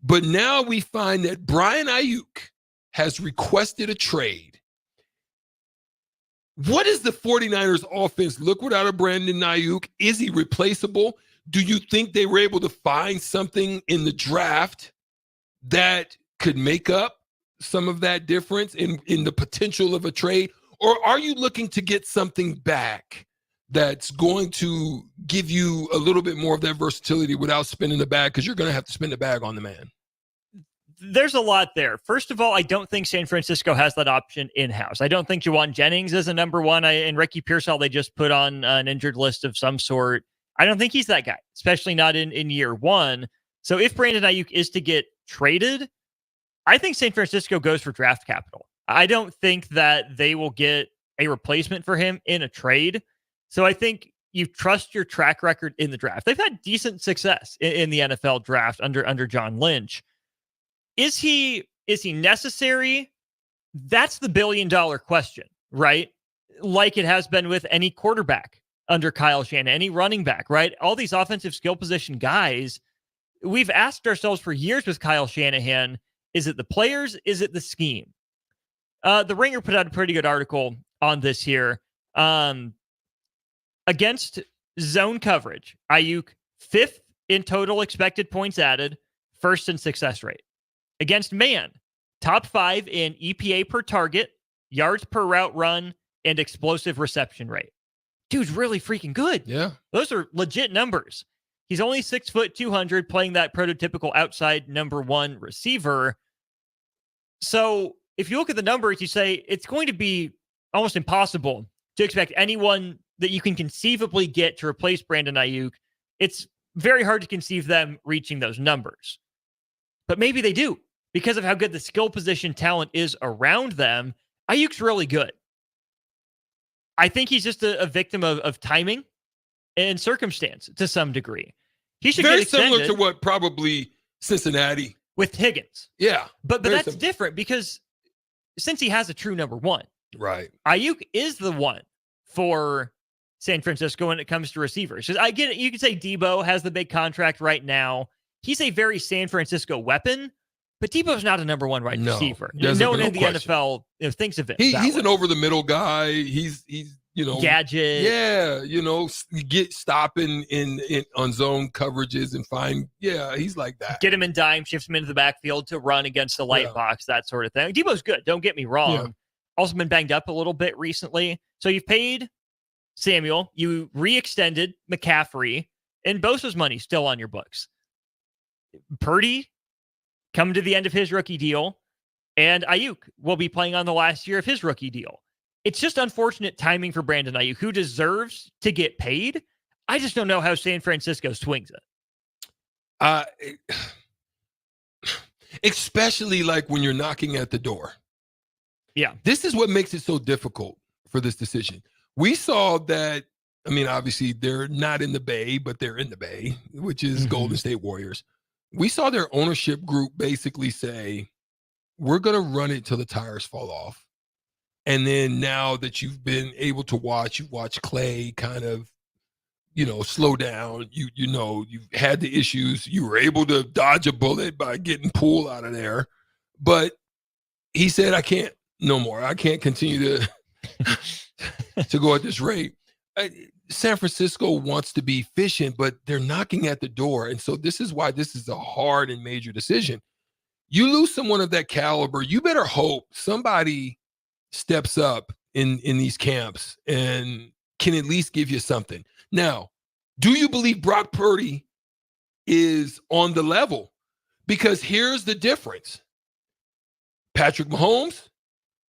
But now we find that Brian Aiyuk has requested a trade. What does the 49ers offense look without a Brandon Aiyuk? Is he replaceable? Do you think they were able to find something in the draft that could make up some of that difference in the potential of a trade? Or are you looking to get something back that's going to give you a little bit more of that versatility without spending the bag, because you're going to have to spend the bag on the man? There's a lot there. First of all, I don't think San Francisco has that option in-house. I don't think Juwan Jennings is a number one. And Ricky Pearsall, they just put on an injured list of some sort. I don't think he's that guy, especially not in year one. So if Brandon Aiyuk is to get traded, I think San Francisco goes for draft capital. I don't think that they will get a replacement for him in a trade. So I think you trust your track record in the draft. They've had decent success in the NFL draft under John Lynch. Is he necessary? That's the billion-dollar question, right? Like it has been with any quarterback under Kyle Shanahan, any running back, right? All these offensive skill position guys, we've asked ourselves for years with Kyle Shanahan, is it the players? Is it the scheme? The Ringer put out a pretty good article on this here. Against zone coverage, Aiyuk, 5th in total expected points added, 1st in success rate. Against man, top 5 in EPA per target, yards per route run, and explosive reception rate. Dude's really freaking good. Yeah. Those are legit numbers. He's only 6 foot 200, playing that prototypical outside number one receiver. So if you look at the numbers, you say it's going to be almost impossible to expect anyone that you can conceivably get to replace Brandon Aiyuk. It's very hard to conceive them reaching those numbers. But maybe they do, because of how good the skill position talent is around them. Aiyuk's really good. I think he's just a victim of timing and circumstance to some degree. He should Very get extended similar to what probably Cincinnati. with Higgins. Yeah. But very that's similar. different because since he has a true number one, Right. Aiyuk is the one for San Francisco when it comes to receivers. 'Cause I get it. You could say Deebo has the big contract right now. He's a very San Francisco weapon, but Debo's not a number one wide receiver. there's No one no in the question. NFL thinks of it. that He's way. an over the middle guy. He's Gadget. Yeah, get stopping in on zone coverages and find. Yeah, he's like that. Get him in dime, shifts him into the backfield to run against the light box, that sort of thing. Debo's good. Don't get me wrong. Yeah. Also been banged up a little bit recently. So you've paid Samuel, you re-extended McCaffrey, and Bosa's money still on your books. Purdy coming to the end of his rookie deal, and Aiyuk will be playing on the last year of his rookie deal. It's just unfortunate timing for Brandon Aiyuk, who deserves to get paid. I just don't know how San Francisco swings it. Especially like when you're knocking at the door. Yeah. This is what makes it so difficult for this decision. We saw that, I mean, obviously they're not in the Bay, but they're in the Bay, which is Golden State Warriors. We saw their ownership group basically say, we're going to run it till the tires fall off. And then now that you've been able to watch, you've watched Clay kind of, slow down. You've had the issues. You were able to dodge a bullet by getting Poole out of there. But he said, I can't no more. I can't continue to go at this rate. San Francisco wants to be efficient, but they're knocking at the door. And so this is why this is a hard and major decision. You lose someone of that caliber, you better hope somebody steps up in these camps and can at least give you something. Now, do you believe Brock Purdy is on the level? Because here's the difference. Patrick Mahomes,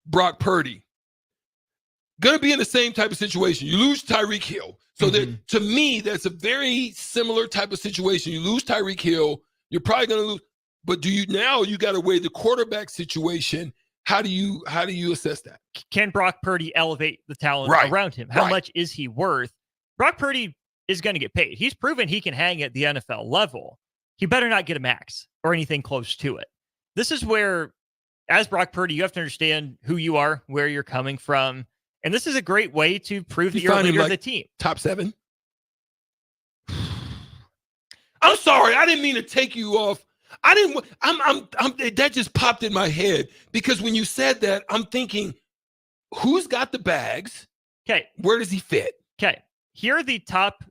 Brock Purdy, going to be in the same type of situation. You lose Tyreek Hill. So that, to me, that's a very similar type of situation. You lose Tyreek Hill, you're probably going to lose. But you got to weigh the quarterback situation. How do you assess that? Can Brock Purdy elevate the talent around him? How much is he worth? Brock Purdy is going to get paid. He's proven he can hang at the NFL level. He better not get a max or anything close to it. This is where, as Brock Purdy, you have to understand who you are, where you're coming from. And this is a great way to prove that you're a leader of the team. Top 7? I'm sorry. I didn't mean to take you off. That just popped in my head because when you said that, I'm thinking, who's got the bags? Okay. Where does he fit? Okay. Here are the top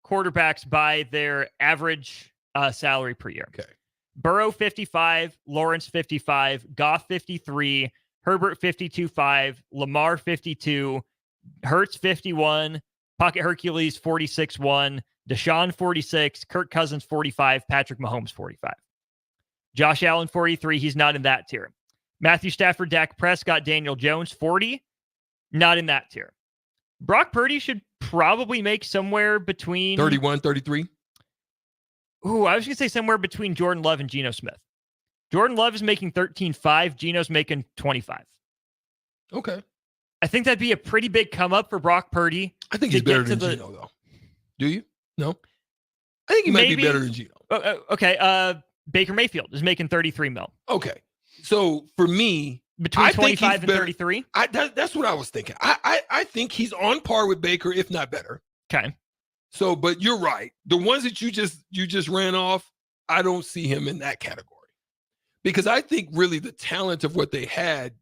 quarterbacks by their average salary per year. Okay. Burrow 55, Lawrence 55, Goff 53, Herbert 52.5, Lamar 52, Hurts 51, Pocket Hercules 46.1, Deshaun 46, Kirk Cousins 45, Patrick Mahomes 45. Josh Allen 43, he's not in that tier. Matthew Stafford, Dak Prescott, Daniel Jones 40, not in that tier. Brock Purdy should probably make somewhere between 31, 33. Ooh, I was going to say somewhere between Jordan Love and Geno Smith. Jordan Love is making 13.5. Geno's making 25. Okay. I think that'd be a pretty big come up for Brock Purdy. I think he's better than Geno, though. Do you? No. I think he might be better than Geno. Okay. Baker Mayfield is making 33 mil. Okay. So for me, between 25 and 33. That's what I was thinking. I think he's on par with Baker, if not better. Okay. So, but you're right. The ones that you just ran off, I don't see him in that category. Because I think really the talent of what they had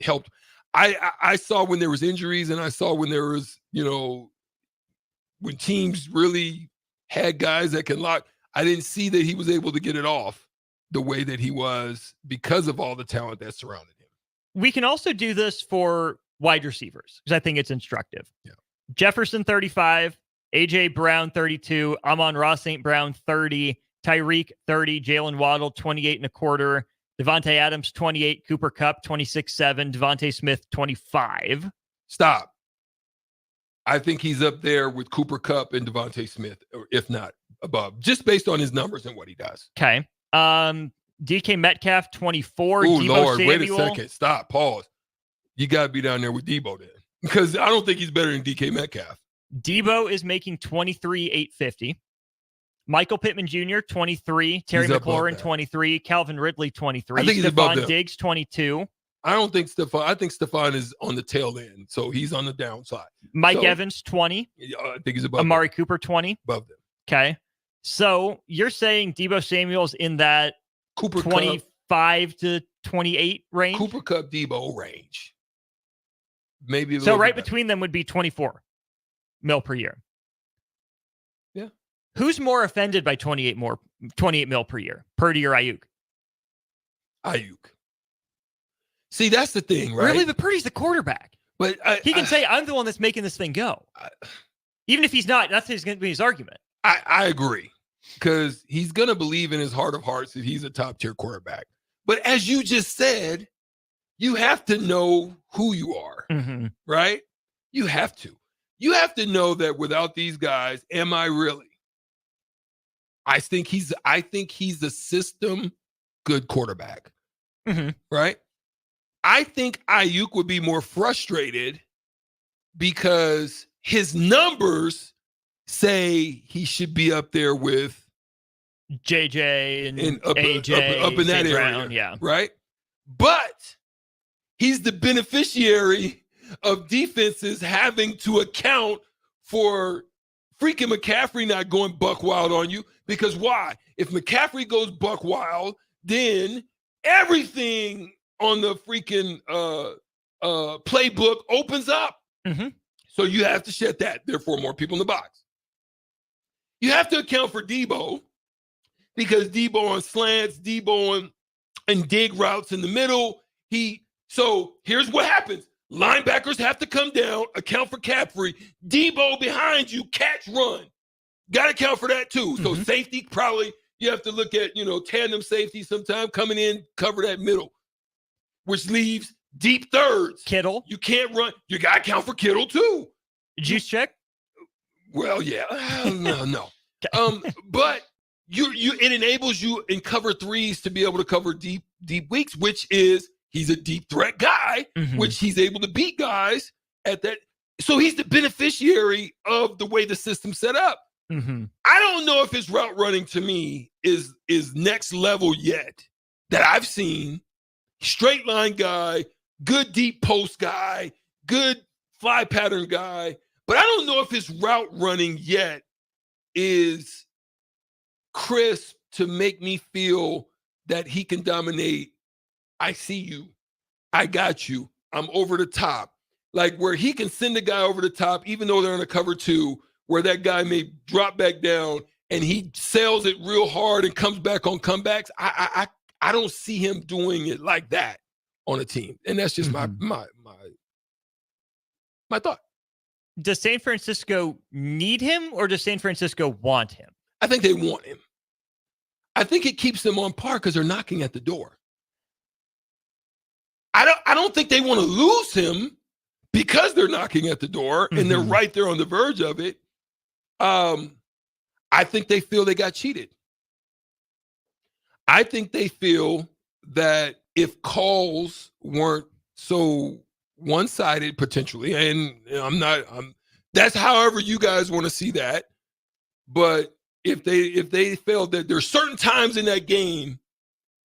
helped. I saw when there was injuries, and I saw when there was, when teams really had guys that can lock. I didn't see that he was able to get it off the way that he was because of all the talent that surrounded him. We can also do this for wide receivers because I think it's instructive. Yeah. Jefferson 35, AJ Brown 32, Amon-Ra St. Brown 30, Tyreek 30, Jalen Waddle 28.25, Devontae Adams 28, Cooper Kupp 26.7, Devontae Smith 25. Stop. I think he's up there with Cooper Kupp and Devontae Smith, or if not above, just based on his numbers and what he does. Okay. DK Metcalf 24. Oh Samuel. Lord, wait a second. Stop. Pause. You got to be down there with Debo then, because I don't think he's better than DK Metcalf. Debo is making 23,850. Michael Pittman Jr. 23. Terry McLaurin 23. Calvin Ridley 23. I think he's above them. Diggs 22. I don't think Stephon. I think Stephon is on the tail end, so he's on the downside. Mike Evans 20. I think he's above. Amari them. Cooper 20. Above them. Okay, so you're saying Debo Samuel's in that Cooper 25 to 28 range? Cooper Kupp Debo range. Maybe a so right better. Between them would be 24 mil per year. Yeah. Who's more offended by 28 mil per year? Purdy or Aiyuk? Aiyuk. See, that's the thing, right? Really? But Purdy's the quarterback. But he can say, I'm the one that's making this thing go. Even if he's not, that's going to be his argument. I agree. Because he's going to believe in his heart of hearts that he's a top-tier quarterback. But as you just said, you have to know who you are, right? You have to. You have to know that without these guys, am I really? I think he's a system good quarterback, right? I think Aiyuk would be more frustrated because his numbers say he should be up there with JJ and up, AJ, up in that area, Brown, yeah, right? But he's the beneficiary of defenses having to account for freaking McCaffrey not going buck wild on you. Because why? If McCaffrey goes buck wild, then everything on the freaking playbook opens up. So you have to shut that. Therefore, more people in the box. You have to account for Debo because Debo on slants, Debo on dig routes in the middle. So here's what happens. Linebackers have to come down, account for Caffrey. Debo behind you, catch, run. Got to account for that too. So safety, probably you have to look at, tandem safety sometime coming in, cover that middle, which leaves deep thirds. Kittle. You can't run. You got to account for Kittle too. Juice check? Well, yeah. No. But it enables you in cover threes to be able to cover deep weeks, which is he's a deep threat guy, which he's able to beat guys at that. So he's the beneficiary of the way the system's set up. I don't know if his route running to me is next level yet that I've seen. Straight line guy, good deep post guy, good fly pattern guy. But I don't know if his route running yet is crisp to make me feel that he can dominate. I see you. I got you. I'm over the top. Like where he can send a guy over the top, even though they're in a cover two, where that guy may drop back down and he sails it real hard and comes back on comebacks. I don't see him doing it like that on a team. And that's just my thought. Does San Francisco need him or does San Francisco want him? I think they want him. I think it keeps them on par because they're knocking at the door. I don't think they want to lose him because they're knocking at the door and they're right there on the verge of it. I think they feel they got cheated. I think they feel that if calls weren't so one-sided potentially, and that's however you guys want to see that. But if they felt that there's certain times in that game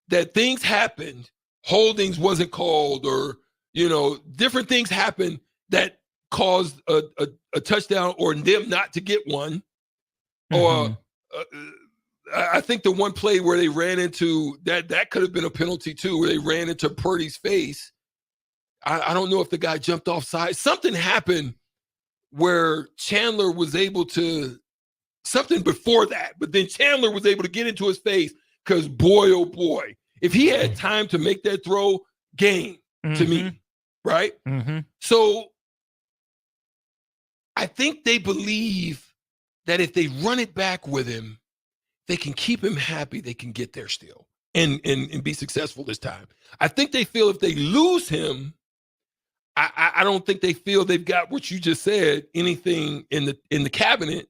that things happened, holdings wasn't called, or different things happened that caused a touchdown or them not to get one, or I think the one play where they ran into that could have been a penalty too, where they ran into Purdy's face. I don't know if the guy jumped offside. Something happened where Chandler was able to, something before that, but then Chandler was able to get into his face because boy, oh boy, if he had time to make that throw, game to me, right? So I think they believe that if they run it back with him, they can keep him happy, they can get there still and be successful this time. I think they feel if they lose him, I don't think they feel they've got what you just said, anything in the cabinet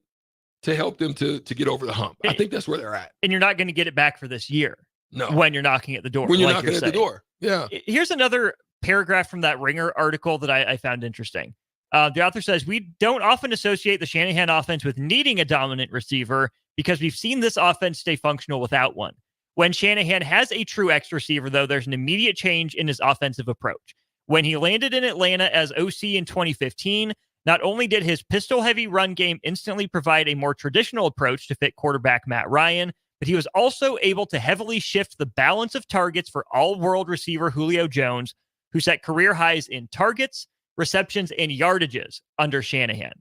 to help them to get over the hump. I think that's where they're at. And you're not going to get it back for this year. No. When you're knocking at the door. When you're knocking at the door. Yeah. Here's another paragraph from that Ringer article that I found interesting. The author says, we don't often associate the Shanahan offense with needing a dominant receiver because we've seen this offense stay functional without one. When Shanahan has a true X receiver, though, there's an immediate change in his offensive approach. When he landed in Atlanta as OC in 2015, not only did his pistol-heavy run game instantly provide a more traditional approach to fit quarterback Matt Ryan, but he was also able to heavily shift the balance of targets for all-world receiver Julio Jones, who set career highs in targets, receptions, and yardages under Shanahan.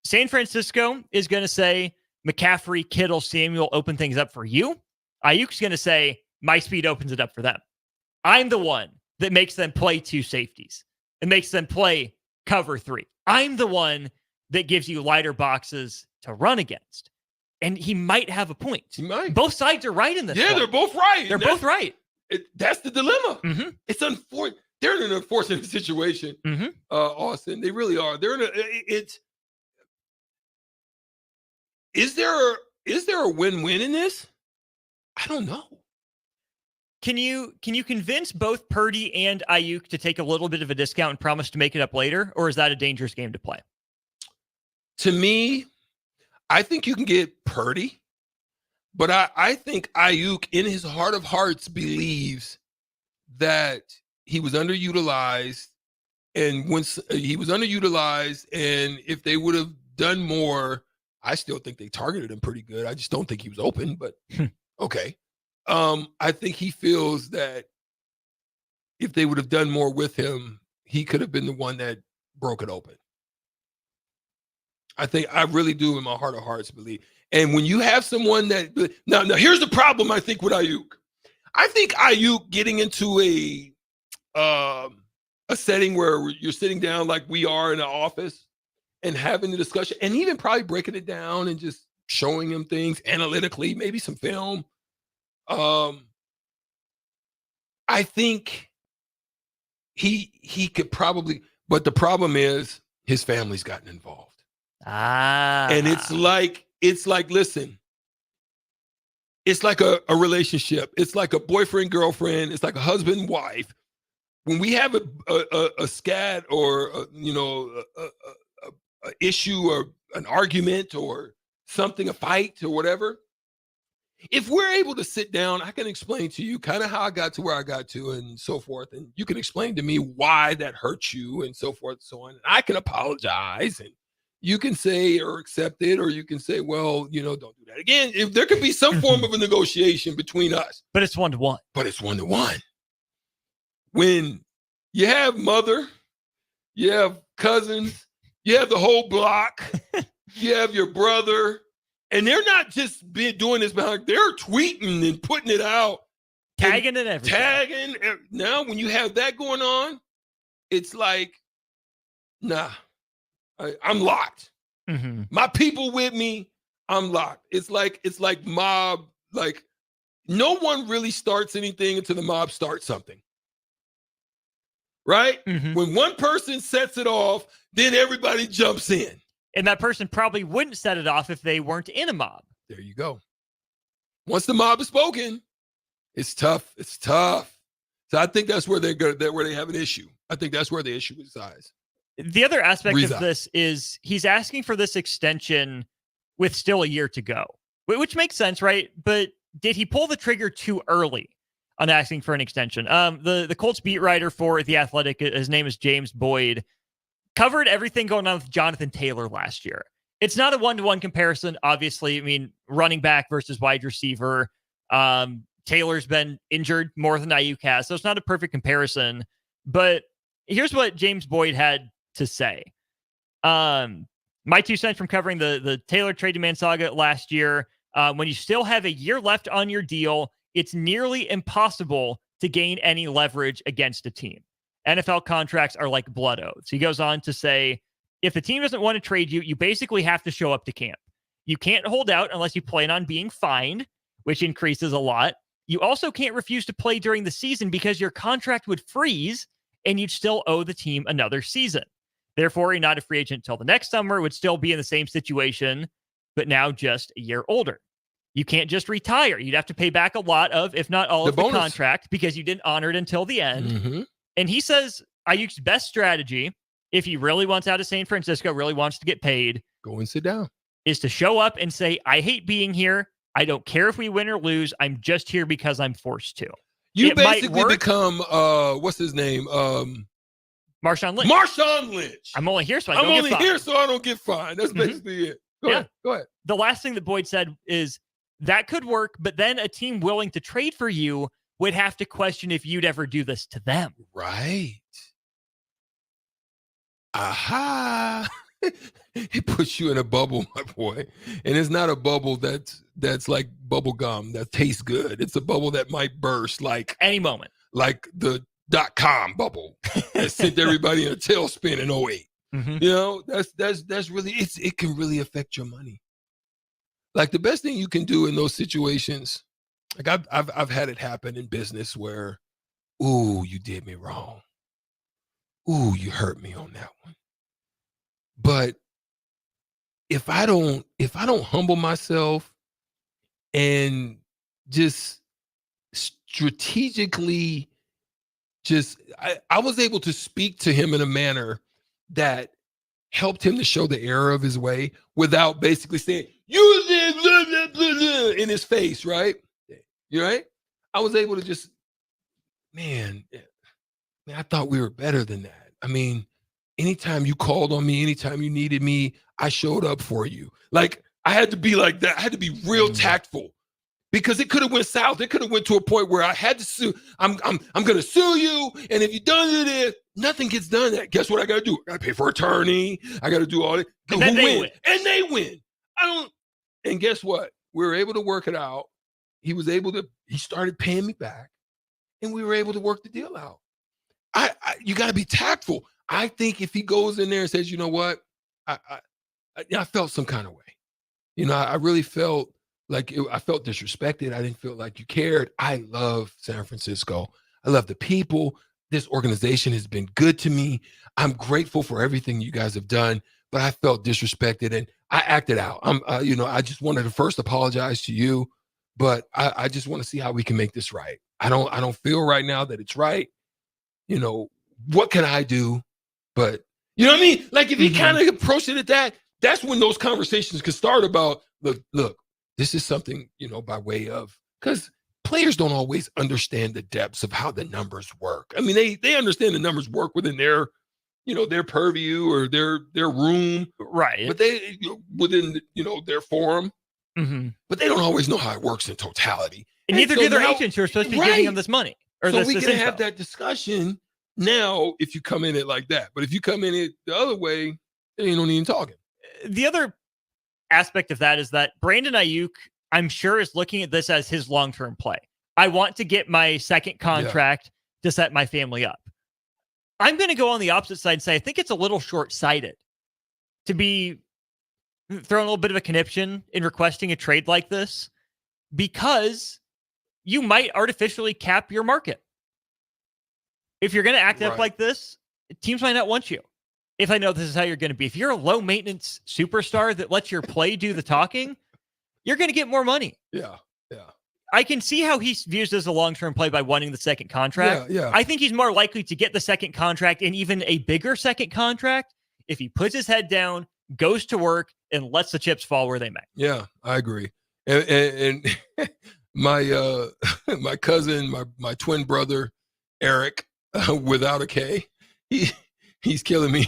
San Francisco is going to say, McCaffrey, Kittle, Samuel open things up for you. Aiyuk's going to say, my speed opens it up for them. I'm the one that makes them play two safeties. and makes them play cover 3. I'm the one that gives you lighter boxes to run against. And he might have a point. He might. Both sides are right in this. Yeah, point. they're both right. They're both right. That's the dilemma. Mm-hmm. It's unfortunate. They're in an unfortunate situation, Austin. They really are. They're in Is there a win-win in this? I don't know. Can you convince both Purdy and Aiyuk to take a little bit of a discount and promise to make it up later, or is that a dangerous game to play? To me, I think you can get Purdy, but I think Aiyuk, in his heart of hearts, believes that he was underutilized, and once he was underutilized, and if they would have done more, I still think they targeted him pretty good. I just don't think he was open, but okay. I think he feels that if they would have done more with him, he could have been the one that broke it open. I really do in my heart of hearts believe. And when you have someone that now here's the problem I think with Aiyuk. I think Aiyuk getting into a setting where you're sitting down like we are in an office and having the discussion and even probably breaking it down and just showing him things analytically, maybe some film. I think he could probably, but the problem is his family's gotten involved. And it's like, listen, it's like a relationship. It's like a boyfriend, girlfriend. It's like a husband, wife. When we have a scat or a issue or an argument or something, a fight or whatever, if we're able to sit down, I can explain to you kind of how I got to where I got to and so forth. And you can explain to me why that hurt you and so forth and so on. And I can apologize and you can say or accept it, or you can say, well, don't do that again. If there could be some form of a negotiation between us. But it's 1-to-1. But it's 1-to-1. When you have mother, you have cousins, you have the whole block, you have your brother, and they're not just doing this behind, they're tweeting and putting it out. Tagging and everything. Tagging. Now, when you have that going on, it's like, nah, I'm locked. Mm-hmm. My people with me, I'm locked. It's like mob, like no one really starts anything until the mob starts something. Right? Mm-hmm. When one person sets it off, then everybody jumps in. And that person probably wouldn't set it off if they weren't in a mob. There you go. Once the mob is spoken, it's tough. It's tough. So I think that's where where they have an issue. I think that's where the issue resides. The other aspect of this is he's asking for this extension with still a year to go, which makes sense, right? But did he pull the trigger too early on asking for an extension? The Colts beat writer for The Athletic, his name is James Boyd, covered everything going on with Jonathan Taylor last year. It's not a 1-to-1 comparison, obviously. I mean, running back versus wide receiver. Taylor's been injured more than Aiyuk has, so it's not a perfect comparison. But here's what James Boyd had to say. My 2 cents from covering the Taylor trade demand saga last year. When you still have a year left on your deal, it's nearly impossible to gain any leverage against a team. NFL contracts are like blood oaths. He goes on to say, if the team doesn't want to trade you, you basically have to show up to camp. You can't hold out unless you plan on being fined, which increases a lot. You also can't refuse to play during the season because your contract would freeze and you'd still owe the team another season. Therefore, you're not a free agent until the next summer, would still be in the same situation, but now just a year older. You can't just retire. You'd have to pay back a lot of, if not all of the contract because you didn't honor it until the end. Mm-hmm. And he says Aiyuk's best strategy, if he really wants out of San Francisco, really wants to get paid, go and sit down, is to show up and say, I hate being here. I don't care if we win or lose. I'm just here because I'm forced to. You basically become, what's his name? Marshawn Lynch. Marshawn Lynch. I'm only here so I I'm don't only get fined. here so I don't get fined. That's basically it. Go ahead. The last thing that Boyd said is that could work, but then a team willing to trade for you would have to question if you'd ever do this to them. Right. Aha. It puts you in a bubble, my boy. And it's not a bubble that's like bubble gum that tastes good. It's a bubble that might burst like any moment. Like the dot-com bubble that sent everybody in a tailspin in 08. You know, that's really, it can really affect your money. Like the best thing you can do in those situations, like I've had it happen in business where, ooh, you did me wrong. Ooh, you hurt me on that one. But if I don't humble myself and just strategically I was able to speak to him in a manner that helped him to show the error of his way without basically saying, you did blah, blah, blah, blah, in his face, right? You right? I was able to just, man, I thought we were better than that. I mean, anytime you called on me, anytime you needed me, I showed up for you. Like, I had to be like that. I had to be real tactful because it could have went south. It could have went to a point where I had to sue. I'm going to sue you. And if you done it, nothing gets done. Guess what I got to do? I got to pay for attorney. I got to do all that. And then they win. And they win. And guess what? We were able to work it out. He started paying me back and we were able to work the deal out. You got to be tactful. I think if he goes in there and says, you know what, I felt some kind of way. You know, I really felt like I felt disrespected. I didn't feel like you cared. I love San Francisco. I love the people. This organization has been good to me. I'm grateful for everything you guys have done, but I felt disrespected and I acted out. I just wanted to first apologize to you, but I just want to see how we can make this right. I don't feel right now that it's right. You know, what can I do? But you know what I mean? Like if he kind of approached it at that, that's when those conversations could start about, look, this is something, you know, by way of, because players don't always understand the depths of how the numbers work. I mean, they understand the numbers work within their, you know, their purview or their room. Right. But they, within, you know, their forum. But they don't always know how it works in totality. And neither do their agents who are supposed to be giving them this money. So we can have that discussion now if you come in it like that. But if you come in it the other way, then you don't even talking. The other aspect of that is that Brandon Aiyuk, I'm sure, is looking at this as his long-term play. I want to get my second contract to set my family up. I'm going to go on the opposite side and say I think it's a little short-sighted to be throwing a little bit of a conniption in requesting a trade like this because you might artificially cap your market. If you're going to act up like this, teams might not want you. If I know this is how you're going to be. If you're a low-maintenance superstar that lets your play do the talking, you're going to get more money. Yeah. I can see how he views this as a long-term play by wanting the second contract. Yeah. I think he's more likely to get the second contract and even a bigger second contract if he puts his head down, goes to work, and lets the chips fall where they may. Yeah, I agree. And my my cousin, my twin brother, Eric, without a K, he's killing me.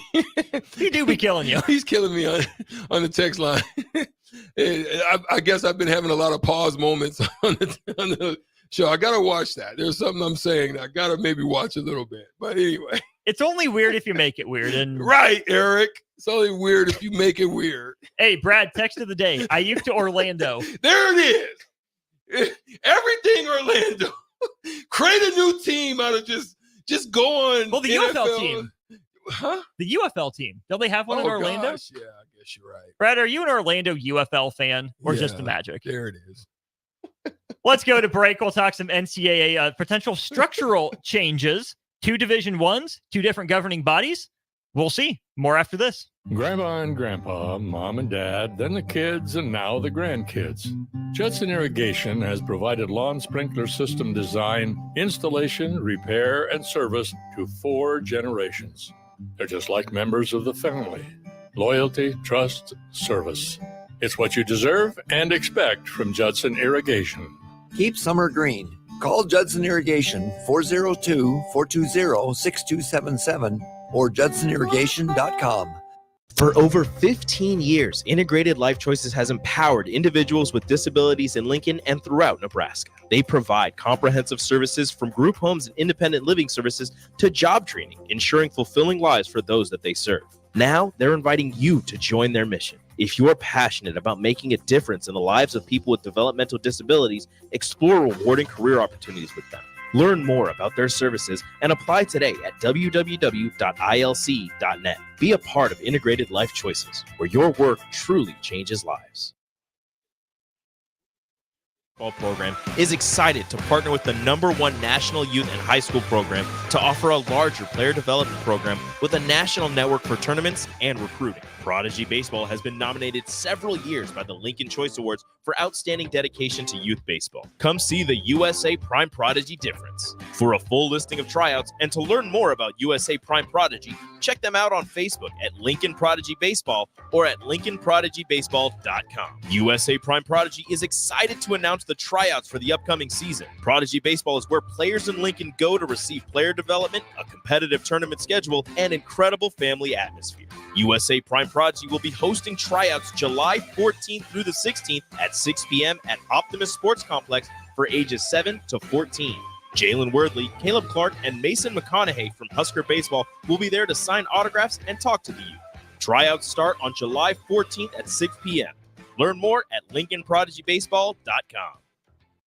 He do be killing you. He's killing me on the text line. I guess I've been having a lot of pause moments on the show. I gotta watch that. There's something I'm saying that I gotta maybe watch a little bit. But anyway, it's only weird if you make it weird. And right, Eric. It's only weird if you make it weird. Hey, Brad, text of the day. Aiyuk to Orlando. There it is. Everything Orlando. Create a new team out of just go on. Well, the NFL. UFL team. Huh? The UFL team. Don't they have one in Orlando? Gosh, yeah, I guess you're right. Brad, are you an Orlando UFL fan or just the Magic? There it is. Let's go to break. We'll talk some NCAA potential structural changes. 2 Division I's, 2 different governing bodies. We'll see. More after this. Grandma and Grandpa, Mom and Dad, then the kids, and now the grandkids. Judson Irrigation has provided lawn sprinkler system design, installation, repair, and service to 4 generations. They're just like members of the family. Loyalty, trust, service. It's what you deserve and expect from Judson Irrigation. Keep summer green. Call Judson Irrigation 402-420-6277 or judsonirrigation.com. For over 15 years, Integrated Life Choices has empowered individuals with disabilities in Lincoln and throughout Nebraska. They provide comprehensive services from group homes and independent living services to job training, ensuring fulfilling lives for those that they serve. Now, they're inviting you to join their mission. If you're passionate about making a difference in the lives of people with developmental disabilities, explore rewarding career opportunities with them. Learn more about their services and apply today at www.ilc.net. Be a part of Integrated Life Choices, where your work truly changes lives. Program is excited to partner with the #1 national youth and high school program to offer a larger player development program with a national network for tournaments and recruiting. Prodigy Baseball has been nominated several years by the Lincoln Choice Awards for outstanding dedication to youth baseball. Come see the USA Prime Prodigy difference. For a full listing of tryouts and to learn more about USA Prime Prodigy, check them out on Facebook at Lincoln Prodigy Baseball or at LincolnProdigyBaseball.com. USA Prime Prodigy is excited to announce the tryouts for the upcoming season. Prodigy Baseball is where players in Lincoln go to receive player development, a competitive tournament schedule, and incredible family atmosphere. USA Prime Prodigy will be hosting tryouts July 14th through the 16th at 6 p.m. at Optimus Sports Complex for ages 7 to 14. Jalen Wordley, Caleb Clark, and Mason McConaughey from Husker Baseball will be there to sign autographs and talk to the youth. Tryouts start on July 14th at 6 p.m. Learn more at LincolnProdigyBaseball.com.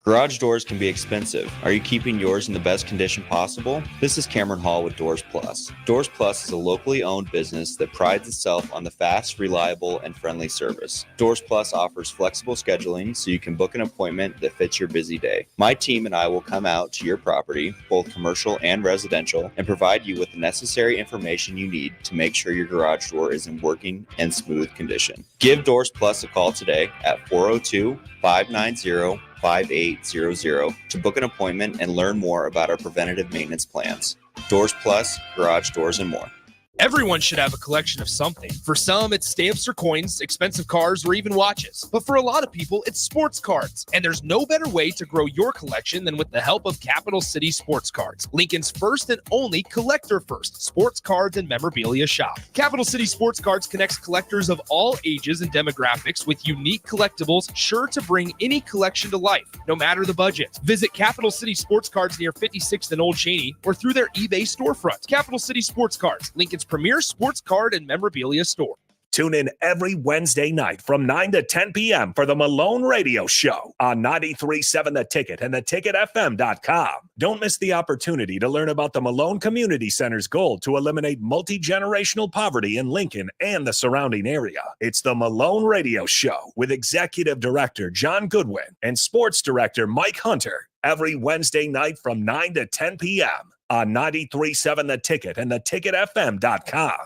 Garage doors can be expensive. Are you keeping yours in the best condition possible? This is Cameron Hall with Doors Plus. Doors Plus is a locally owned business that prides itself on the fast, reliable, and friendly service. Doors Plus offers flexible scheduling so you can book an appointment that fits your busy day. My team and I will come out to your property, both commercial and residential, and provide you with the necessary information you need to make sure your garage door is in working and smooth condition. Give Doors Plus a call today at 402-590-5800 to book an appointment and learn more about our preventative maintenance plans. Doors Plus, garage doors, and more. Everyone should have a collection of something. For some, it's stamps or coins, expensive cars, or even watches. But for a lot of people, it's sports cards. And there's no better way to grow your collection than with the help of Capital City Sports Cards, Lincoln's first and only collector-first sports cards and memorabilia shop. Capital City Sports Cards connects collectors of all ages and demographics with unique collectibles sure to bring any collection to life, no matter the budget. Visit Capital City Sports Cards near 56th and Old Cheney or through their eBay storefront. Capital City Sports Cards, Lincoln's premier sports card and memorabilia store. Tune in every Wednesday night from 9 to 10 p.m. for the Malone Radio Show on 93.7 The Ticket and theticketfm.com. Don't miss the opportunity to learn about the Malone Community Center's goal to eliminate multi-generational poverty in Lincoln and the surrounding area. It's the Malone Radio Show with Executive Director John Goodwin and Sports Director Mike Hunter every Wednesday night from 9 to 10 p.m. on 93.7 The Ticket and theticketfm.com.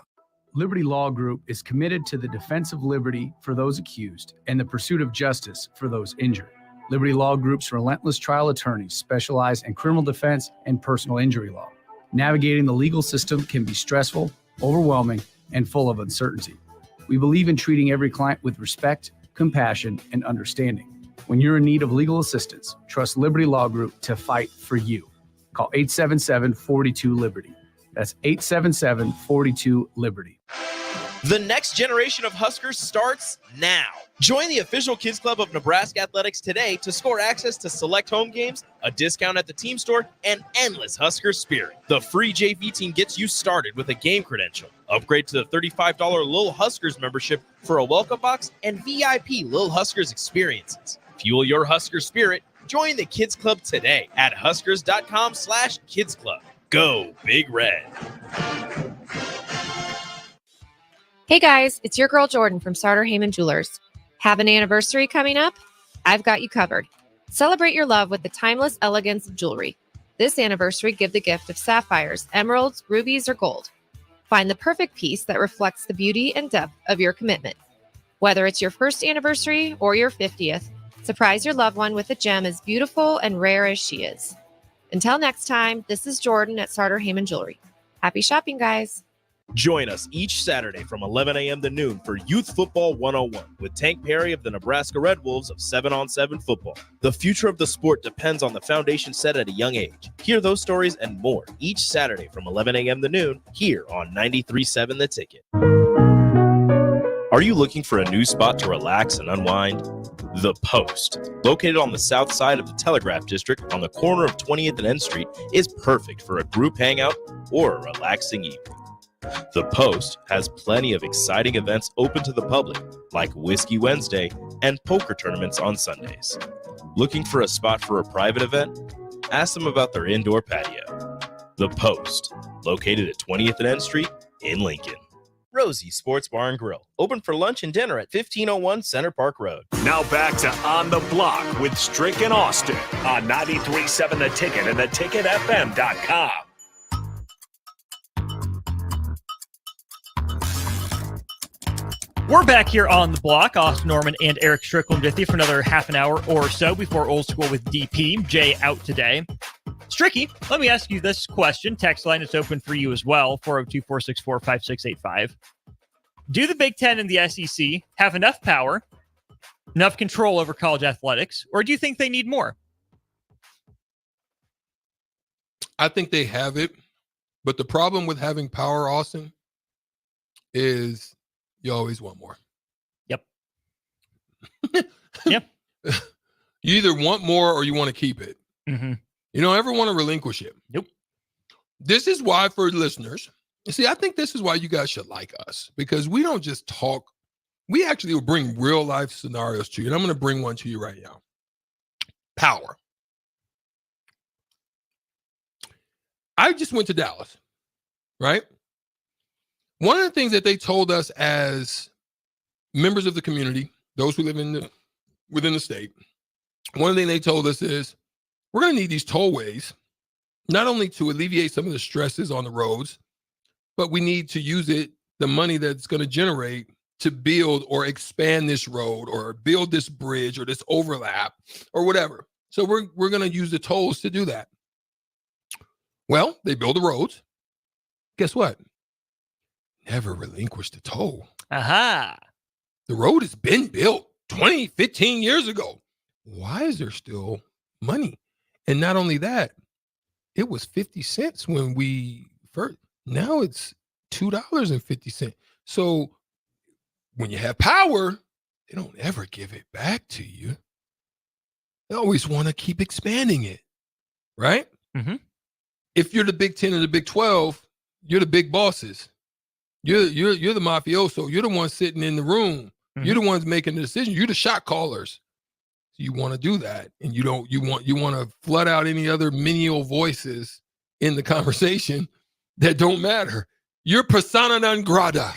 Liberty Law Group is committed to the defense of liberty for those accused and the pursuit of justice for those injured. Liberty Law Group's relentless trial attorneys specialize in criminal defense and personal injury law. Navigating the legal system can be stressful, overwhelming, and full of uncertainty. We believe in treating every client with respect, compassion, and understanding. When you're in need of legal assistance, trust Liberty Law Group to fight for you. Call 877-42-LIBERTY. That's 877-42-LIBERTY. The next generation of Huskers starts now. Join the official Kids Club of Nebraska Athletics today to score access to select home games, a discount at the team store, and endless Husker spirit. The free JV team gets you started with a game credential. Upgrade to the $35 Lil Huskers membership for a welcome box and VIP Lil Huskers experiences. Fuel your Husker spirit. Join the Kids Club today at huskers.com/Kids Club. Go Big Red. Hey guys, it's your girl Jordan from Sartor Heyman Jewelers. Have an anniversary coming up? I've got you covered. Celebrate your love with the timeless elegance of jewelry. This anniversary, give the gift of sapphires, emeralds, rubies, or gold. Find the perfect piece that reflects the beauty and depth of your commitment. Whether it's your first anniversary or your 50th, surprise your loved one with a gem as beautiful and rare as she is. Until next time, this is Jordan at Sartor Heyman Jewelry. Happy shopping, guys. Join us each Saturday from 11 a.m. to noon for Youth Football 101 with Tank Perry of the Nebraska Red Wolves of 7-on-7 football. The future of the sport depends on the foundation set at a young age. Hear those stories and more each Saturday from 11 a.m. to noon here on 93.7 The Ticket. Are you looking for a new spot to relax and unwind? The Post, located on the south side of the Telegraph District on the corner of 20th and N Street, is perfect for a group hangout or a relaxing evening. The Post has plenty of exciting events open to the public, like Whiskey Wednesday and poker tournaments on Sundays. Looking for a spot for a private event? Ask them about their indoor patio. The Post, located at 20th and N Street in Lincoln. Rosie's Sports Bar and Grill, open for lunch and dinner at 1501 Center Park Road. Now back to On the Block with Strick and Austin on 93.7 The Ticket and theticketfm.com. We're back here on the block. Austin Norman and Eric Strickland with you for another half an hour or so before Old School with DP. Jay out today. Stricky, let me ask you this question. Text line is open for you as well, 402-464-5685. Do the Big Ten and the SEC have enough power, enough control over college athletics, or do you think they need more? I think they have it, but the problem with having power, Austin, is you always want more. Yep. Yep. You either want more or you want to keep it. Mm-hmm. You don't ever want to relinquish it. Nope. This is why, for listeners, see, I think this is why you guys should like us, because we don't just talk. We actually will bring real life scenarios to you. And I'm going to bring one to you right now. Power. I just went to Dallas, right? One of the things that they told us as members of the community, those who live within the state, one thing they told us is, we're going to need these tollways, not only to alleviate some of the stresses on the roads, but we need to use the money that's going to generate to build or expand this road or build this bridge or this overlap or whatever. So we're going to use the tolls to do that. Well, they build the roads. Guess what? Never relinquish the toll. Aha. The road has been built 20, 15 years ago. Why is there still money? And not only that, it was 50 cents when we first, now it's $2.50. So when you have power, they don't ever give it back to you. They always want to keep expanding it, right? Mm-hmm. If you're the Big 10 or the Big 12, you're the big bosses. You're the mafioso. You're the one sitting in the room. Mm-hmm. You're the ones making the decision. You're the shot callers. So you want to do that, and you want to flood out any other menial voices in the conversation that don't matter. You're persona non grata.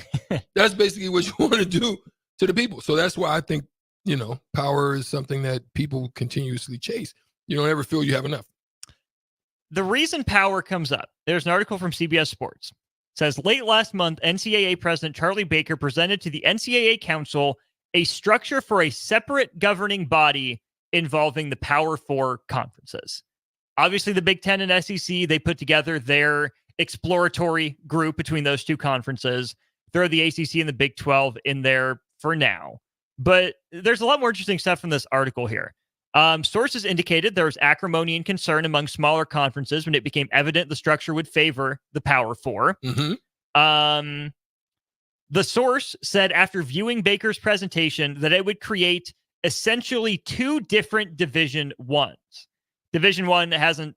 That's basically what you want to do to the people. So that's why I think, power is something that people continuously chase. You don't ever feel you have enough. The reason power comes up, there's an article from CBS Sports. It says, late last month, NCAA President Charlie Baker presented to the NCAA Council a structure for a separate governing body involving the Power Four conferences. Obviously, the Big Ten and SEC, they put together their exploratory group between those two conferences. Throw the ACC and the Big 12 in there for now. But there's a lot more interesting stuff from this article here. Sources indicated there was acrimony and concern among smaller conferences when it became evident the structure would favor the Power Four. Mm-hmm. The source said after viewing Baker's presentation that it would create essentially two different Division Ones. Division One hasn't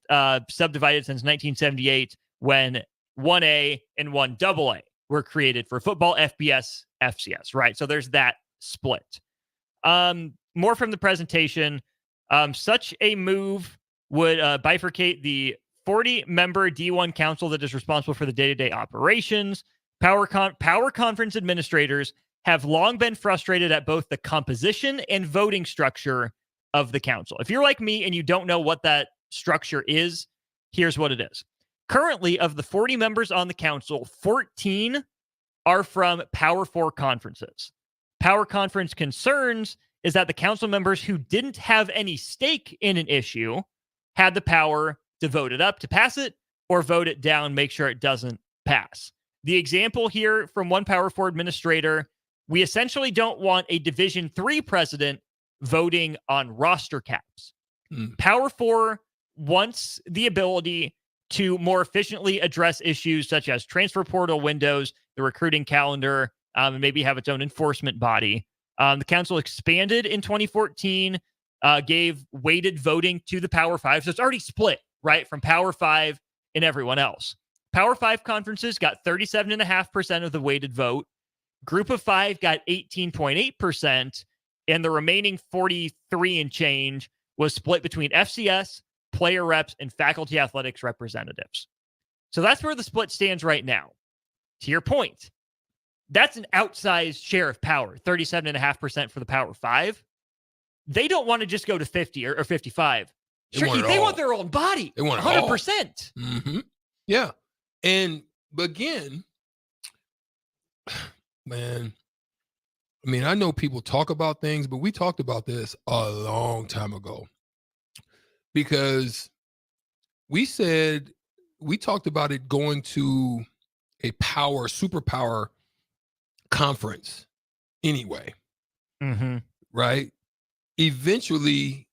subdivided since 1978 when 1A and 1AA were created for football, FBS, FCS, right? So there's that split. More from the presentation. Such a move would bifurcate the 40-member D1 council that is responsible for the day-to-day operations. Power conference administrators have long been frustrated at both the composition and voting structure of the council. If you're like me and you don't know what that structure is, here's what it is. Currently, of the 40 members on the council, 14 are from Power Four conferences. Power conference concerns is that the council members who didn't have any stake in an issue had the power to vote it up to pass it or vote it down, make sure it doesn't pass. The example here from one Power Four administrator, we essentially don't want a Division III president voting on roster caps. Power Four wants the ability to more efficiently address issues such as transfer portal windows, the recruiting calendar, and maybe have its own enforcement body. The council expanded in 2014, gave weighted voting to the Power Five. So it's already split, right, from Power Five and everyone else. Power Five conferences got 37.5% of the weighted vote. Group of Five got 18.8%, and the remaining 43 and change was split between FCS, player reps, and faculty athletics representatives. So that's where the split stands right now. To your point, that's an outsized share of power, 37.5% for the Power 5. They don't want to just go to 50 or 55. They want their own body. They want 100%. Mm-hmm. Yeah. But again, man, I mean, I know people talk about things, but we talked about this a long time ago because we talked about it going to a superpower conference anyway. Mm-hmm. Right? Eventually,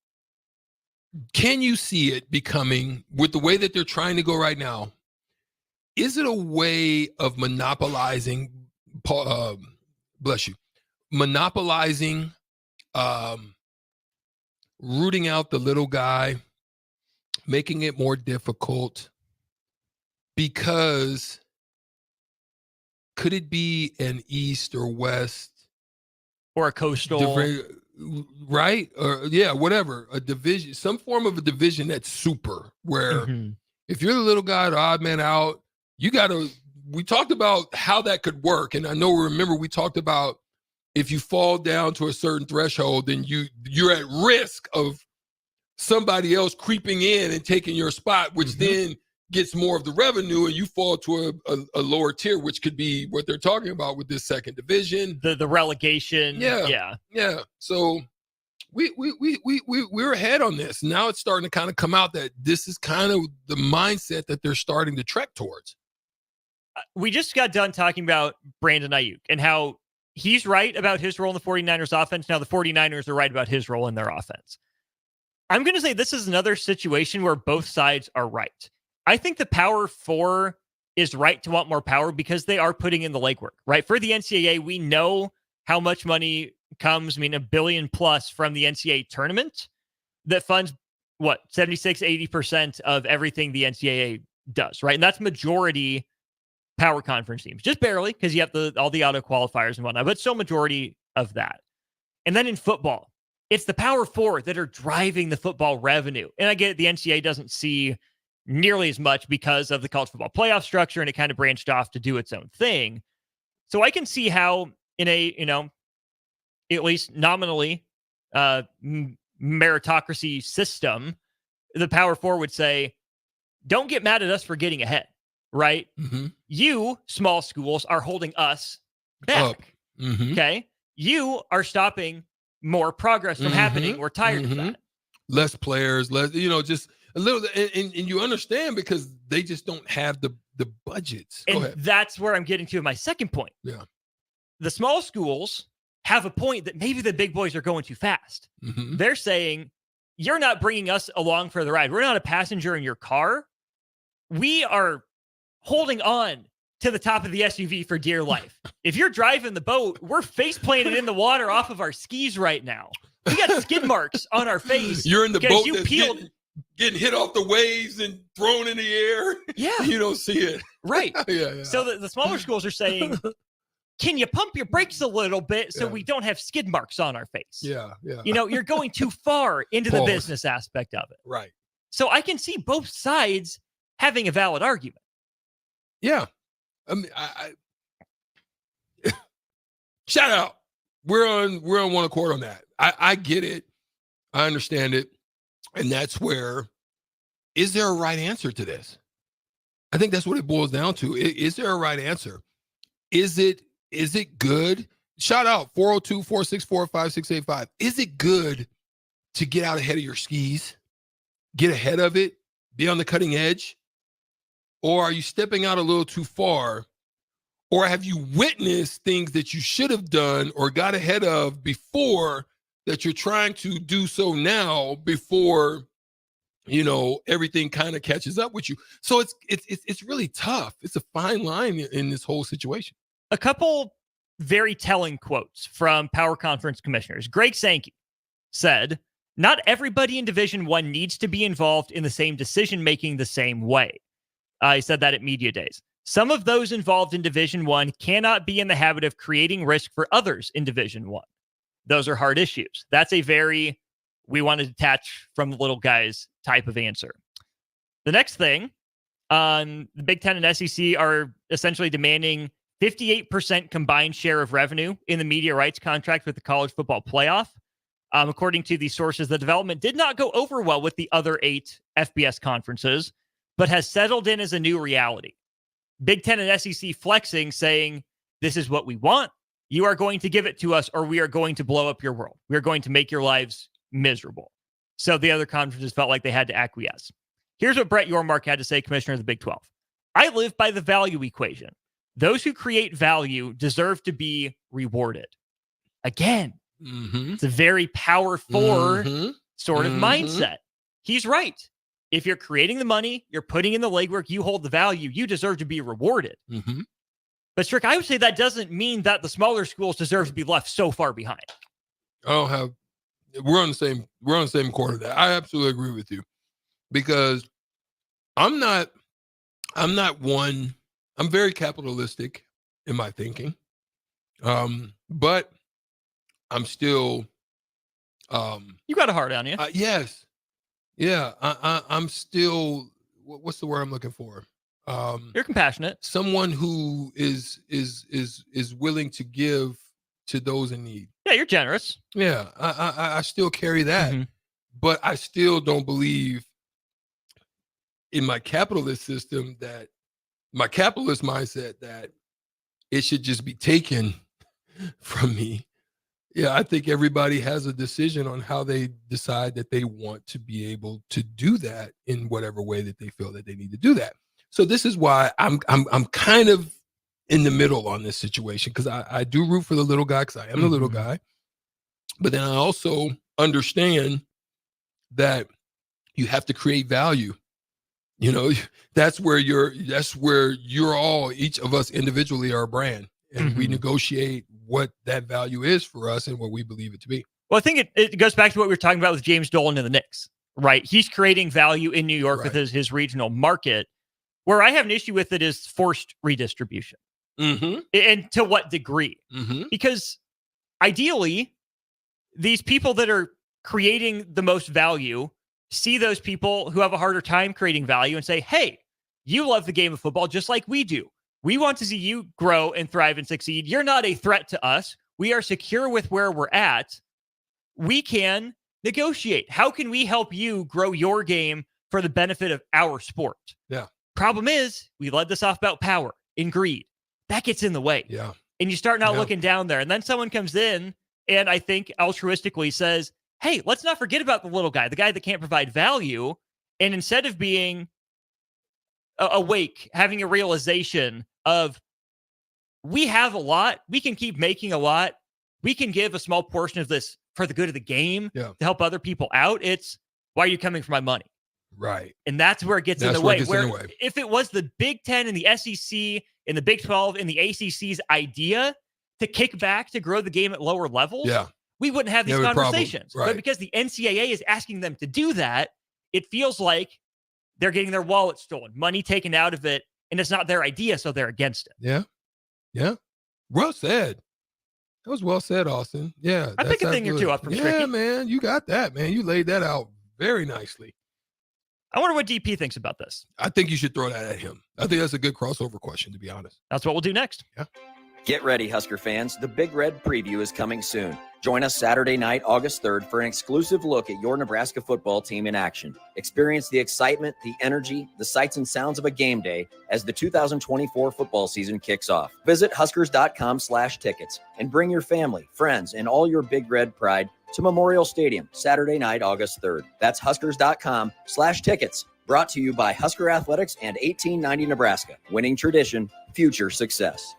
can you see it becoming, with the way that they're trying to go right now, is it a way of monopolizing, monopolizing, rooting out the little guy, making it more difficult? Because could it be an East or West or a coastal, right? Or whatever, a division, some form of a division that's super, where if you're the little guy, the odd man out, we talked about how that could work. And I know, remember, we talked about if you fall down to a certain threshold, then you're at risk of somebody else creeping in and taking your spot, which then gets more of the revenue, and you fall to a lower tier, which could be what they're talking about with this second division, the relegation. Yeah. So we're ahead on this. Now it's starting to kind of come out that this is kind of the mindset that they're starting to trek towards. We just got done talking about Brandon Aiyuk and how he's right about his role in the 49ers offense. Now the 49ers are right about his role in their offense. I'm going to say this is another situation where both sides are right. I think the Power 4 is right to want more power because they are putting in the legwork, right? For the NCAA, we know how much money comes, $1 billion plus from the NCAA tournament that funds 76-80% of everything the NCAA does, right? And that's majority power conference teams, just barely, because you have all the auto qualifiers and whatnot, but still majority of that. And then in football, it's the Power 4 that are driving the football revenue. And I get it, the NCAA doesn't see nearly as much because of the college football playoff structure, and it kind of branched off to do its own thing. So I can see how in a, at least nominally meritocracy system, the Power 4 would say, don't get mad at us for getting ahead, right? You, small schools, are holding us back. Okay? You are stopping more progress from happening. We're tired of that. Less players, less, just a little, and you understand because they just don't have the budgets. Go ahead. That's where I'm getting to my second point. Yeah. The small schools have a point that maybe the big boys are going too fast. They're saying, you're not bringing us along for the ride. We're not a passenger in your car. We are holding on to the top of the SUV for dear life. If you're driving the boat, we're face planted in the water off of our skis right now. We got skid marks on our face. You're in the boat you that's peeled. Getting hit off the waves and thrown in the air. Yeah. You don't see it. Right. Yeah. So the smaller schools are saying, can you pump your brakes a little bit so we don't have skid marks on our face? Yeah. You're going too far into the business aspect of it. Right. So I can see both sides having a valid argument. Yeah. I mean, I shout out. We're on one accord on that. I get it. I understand it. And that's where, is there a right answer to this? I think that's what it boils down to. Is there a right answer? Is it good? Shout out 402-464-5685. Is it good to get out ahead of your skis? Get ahead of it? Be on the cutting edge? Or are you stepping out a little too far? Or have you witnessed things that you should have done or got ahead of before that you're trying to do so now before, everything kind of catches up with you? So it's really tough. It's a fine line in this whole situation. A couple very telling quotes from Power Conference commissioners. Greg Sankey said, not everybody in Division I needs to be involved in the same decision-making the same way. He said that at Media Days. Some of those involved in Division I cannot be in the habit of creating risk for others in Division I. Those are hard issues. That's a very we want to detach from the little guys type of answer. The next thing, the Big Ten and SEC are essentially demanding 58% combined share of revenue in the media rights contract with the college football playoff. According to these sources, the development did not go over well with the other 8 FBS conferences, but has settled in as a new reality. Big Ten and SEC flexing, saying, this is what we want. You are going to give it to us, or we are going to blow up your world. We are going to make your lives miserable. So the other conferences felt like they had to acquiesce. Here's what Brett Yormark had to say, commissioner of the Big 12. I live by the value equation. Those who create value deserve to be rewarded. Again, it's a very power four sort of mindset. He's right. If you're creating the money, you're putting in the legwork, you hold the value, you deserve to be rewarded. But Strick, I would say that doesn't mean that the smaller schools deserve to be left so far behind. We're on the same quarter there. I absolutely agree with you, because I'm very capitalistic in my thinking. But I'm still you got a heart on you. Yes. Yeah. I'm still, what's the word I'm looking for? You're compassionate. Someone who is willing to give to those in need. Yeah, you're generous. Yeah, I still carry that, but I still don't believe in my capitalist system, that my capitalist mindset, that it should just be taken from me. Yeah, I think everybody has a decision on how they decide that they want to be able to do that in whatever way that they feel that they need to do that. So this is why I'm kind of in the middle on this situation, because I do root for the little guy, because I am the little guy. But then I also understand that you have to create value. You know, that's where you're all, each of us individually are a brand, and we negotiate what that value is for us and what we believe it to be. Well, I think it goes back to what we were talking about with James Dolan and the Knicks, right? He's creating value in New York with his regional market. Where I have an issue with it is forced redistribution. And to what degree? Because ideally, these people that are creating the most value see those people who have a harder time creating value and say, hey, you love the game of football just like we do. We want to see you grow and thrive and succeed. You're not a threat to us. We are secure with where we're at. We can negotiate. How can we help you grow your game for the benefit of our sport? Yeah. Problem is, we led this off about power and greed. That gets in the way. Yeah. And you start not looking down there. And then someone comes in and I think altruistically says, hey, let's not forget about the little guy, the guy that can't provide value. And instead of being awake, having a realization of, we have a lot, we can keep making a lot, we can give a small portion of this for the good of the game to help other people out. It's, why are you coming for my money? Right. And that's where it gets in the way. If it was the Big Ten and the SEC and the Big 12 and the ACC's idea to kick back to grow the game at lower levels, we wouldn't have these conversations. Right. But because the NCAA is asking them to do that, it feels like they're getting their wallet stolen, money taken out of it, and it's not their idea, so they're against it. Yeah. Yeah. Well said. That was well said, Austin. Yeah. I pick a thing or two up from Stricky. Yeah, man. You got that, man. You laid that out very nicely. I wonder what DP thinks about this. I think you should throw that at him. I think that's a good crossover question, to be honest. That's what we'll do next. Yeah. Get ready, Husker fans. The Big Red Preview is coming soon. Join us Saturday night, August 3rd, for an exclusive look at your Nebraska football team in action. Experience the excitement, the energy, the sights and sounds of a game day as the 2024 football season kicks off. Visit Huskers.com/tickets and bring your family, friends, and all your Big Red pride to Memorial Stadium Saturday night, August 3rd. That's Huskers.com/tickets. Brought to you by Husker Athletics and 1890 Nebraska. Winning tradition, future success.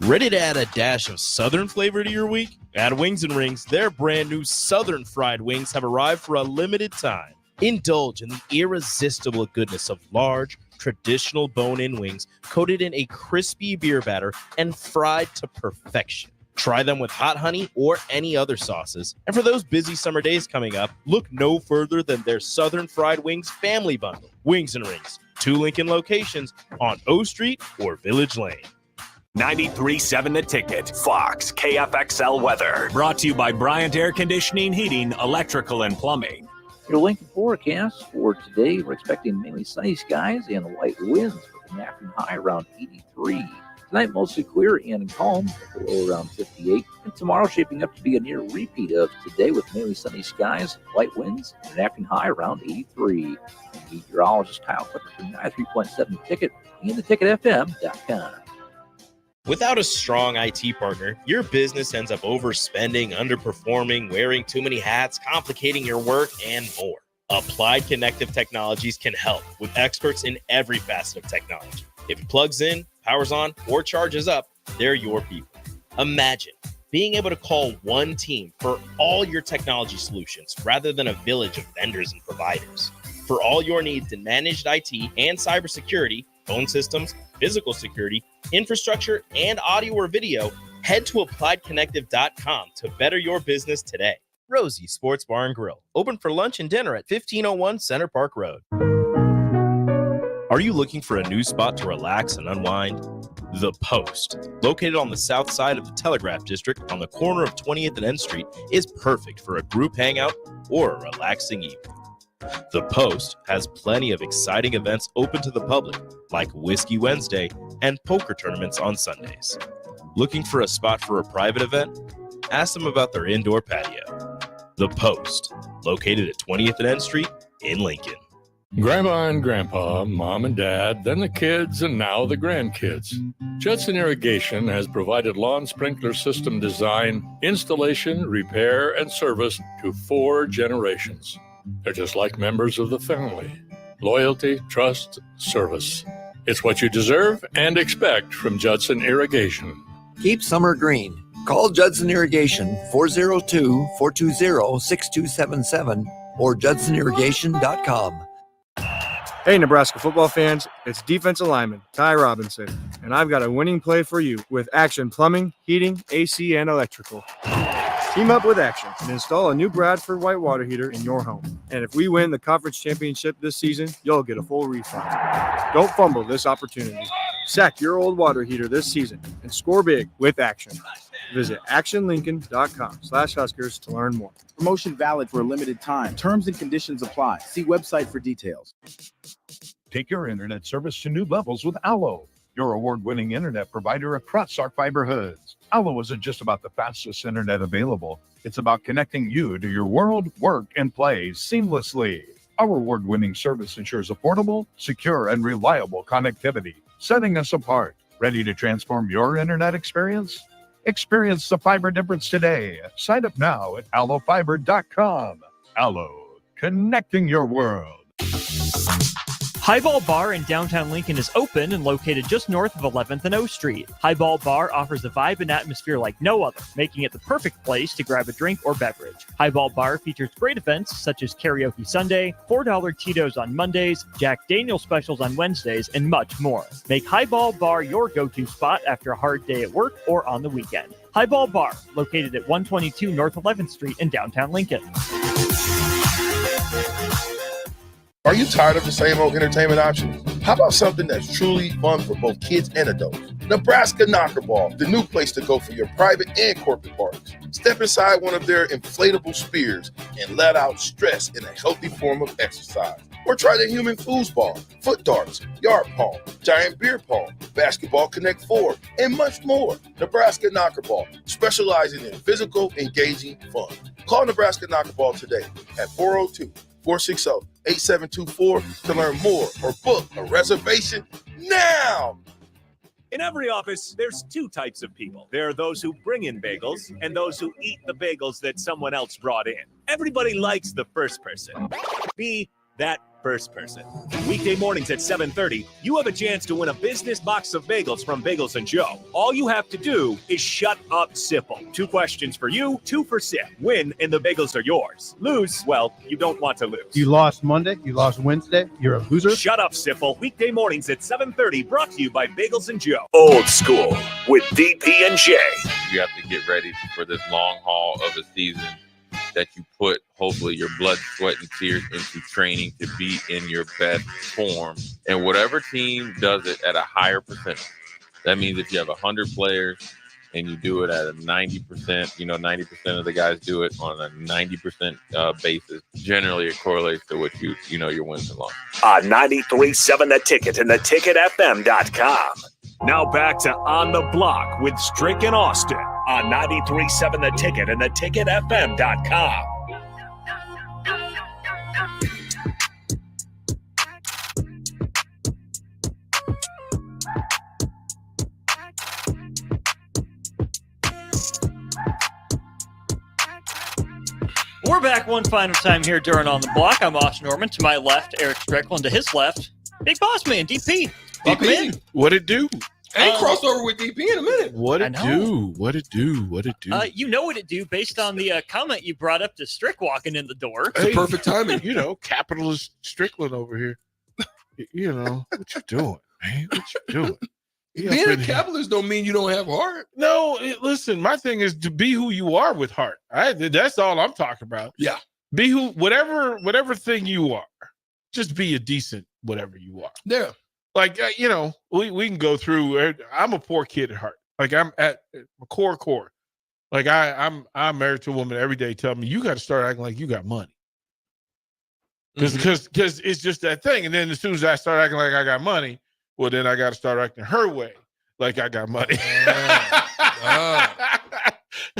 Ready to add a dash of Southern flavor to your week? At Wings and Rings, their brand new Southern fried wings have arrived for a limited time. Indulge in the irresistible goodness of large, traditional bone-in wings coated in a crispy beer batter and fried to perfection. Try them with hot honey or any other sauces. And for those busy summer days coming up, look no further than their Southern Fried Wings Family Bundle. Wings and Rings, 2 Lincoln locations on O Street or Village Lane. 93.7 The Ticket, Fox, KFXL weather. Brought to you by Bryant Air Conditioning, Heating, Electrical, and Plumbing. Your Lincoln forecast for today, we're expecting mainly sunny skies and light winds with an afternoon high around 83. Tonight, mostly clear and calm, with a low around 58. And tomorrow, shaping up to be a near repeat of today with mainly sunny skies, light winds, and an afternoon high around 83. Meteorologist Kyle Clifford from 93.7 Ticket and theticketfm.com. Without a strong IT partner, your business ends up overspending, underperforming, wearing too many hats, complicating your work, and more. Applied Connective Technologies can help with experts in every facet of technology. If it plugs in, powers on, or charges up, they're your people. Imagine being able to call one team for all your technology solutions rather than a village of vendors and providers. For all your needs in managed IT and cybersecurity, phone systems, physical security, infrastructure, and audio or video, head to appliedconnective.com to better your business today. Rosie Sports Bar and Grill, open for lunch and dinner at 1501 Center Park Road. Are you looking for a new spot to relax and unwind? The Post, located on the south side of the Telegraph District on the corner of 20th and N Street, is perfect for a group hangout or a relaxing evening. The Post has plenty of exciting events open to the public, like Whiskey Wednesday and poker tournaments on Sundays. Looking for a spot for a private event? Ask them about their indoor patio. The Post, located at 20th and N Street in Lincoln. Grandma and Grandpa, Mom and Dad, then the kids, and now the grandkids. Judson Irrigation has provided lawn sprinkler system design, installation, repair, and service to 4 generations. They're just like members of the family. Loyalty, trust, service. It's what you deserve and expect from Judson Irrigation. Keep summer green. Call Judson Irrigation 402-420-6277 or judsonirrigation.com. Hey, Nebraska football fans, it's defensive lineman Ty Robinson, and I've got a winning play for you with Action Plumbing, Heating, AC, and Electrical. Team up with Action and install a new Bradford white water heater in your home. And if we win the conference championship this season, you'll get a full refund. Don't fumble this opportunity. Sack your old water heater this season and score big with Action. Visit actionlincoln.com/Huskers to learn more. Promotion valid for a limited time. Terms and conditions apply. See website for details. Take your internet service to new levels with Allo, your award-winning internet provider across our fiber hoods. Allo isn't just about the fastest internet available. It's about connecting you to your world, work, and play seamlessly. Our award-winning service ensures affordable, secure, and reliable connectivity, setting us apart. Ready to transform your internet experience? Experience the fiber difference today. Sign up now at allofiber.com. Allo, connecting your world. Highball Bar in downtown Lincoln is open and located just north of 11th and O Street. Highball Bar offers a vibe and atmosphere like no other, making it the perfect place to grab a drink or beverage. Highball Bar features great events such as Karaoke Sunday, $4 Tito's on Mondays, Jack Daniel's specials on Wednesdays, and much more. Make Highball Bar your go-to spot after a hard day at work or on the weekend. Highball Bar, located at 122 North 11th Street in downtown Lincoln. Are you tired of the same old entertainment options? How about something that's truly fun for both kids and adults? Nebraska Knockerball, the new place to go for your private and corporate parties. Step inside one of their inflatable spears and let out stress in a healthy form of exercise. Or try the human foosball, foot darts, yard pong, giant beer pong, basketball Connect 4, and much more. Nebraska Knockerball, specializing in physical, engaging fun. Call Nebraska Knockerball today at 402-460-8724 to learn more or book a reservation now. In every office, there's 2 types of people. There are those who bring in bagels and those who eat the bagels that someone else brought in. Everybody likes the first person. Be that first person. Weekday mornings at 7:30, you have a chance to win a business box of bagels from Bagels & Joe. All you have to do is shut up, Sipple. 2 questions for you, 2 for Sip. Win, and the bagels are yours. Lose, well, you don't want to lose. You lost Monday, you lost Wednesday, you're a loser. Shut up, Sipple. Weekday mornings at 7:30, brought to you by Bagels & Joe. Old School with DP and J. You have to get ready for this long haul of a season that you put, hopefully, your blood, sweat, and tears into training to be in your best form. And whatever team does it at a higher percentage, That means if you have 100 players and you do it at a 90%, 90% of the guys do it on a 90% basis. Generally, it correlates to what your wins and losses. On 93.7 The Ticket and theticketfm.com. Now back to On the Block with Strick and Austin on 93.7 The Ticket and theticketfm.com. We're back one final time here during On the Block. I'm Austin Norman. To my left, Eric Strickland. To his left, Big Boss Man, DP. Welcome in. What it do? Ain't crossover with DP in a minute. What it do? What it do? What it do? You know what it do based on the comment you brought up to Strick walking in the door. It's the perfect timing. Capitalist Strickland over here. What you doing, man? What you doing? Being a capitalist don't mean you don't have heart. No, listen, my thing is to be who you are with heart. That's all I'm talking about. Yeah. Be whatever thing you are. Just be a decent whatever you are. Yeah. Like, we can go through. I'm a poor kid at heart. Like, I'm at my core. Like, I'm married to a woman every day telling me, you got to start acting like you got money. Because it's just that thing. And then as soon as I start acting like I got money, well, then I got to start acting her way, like I got money.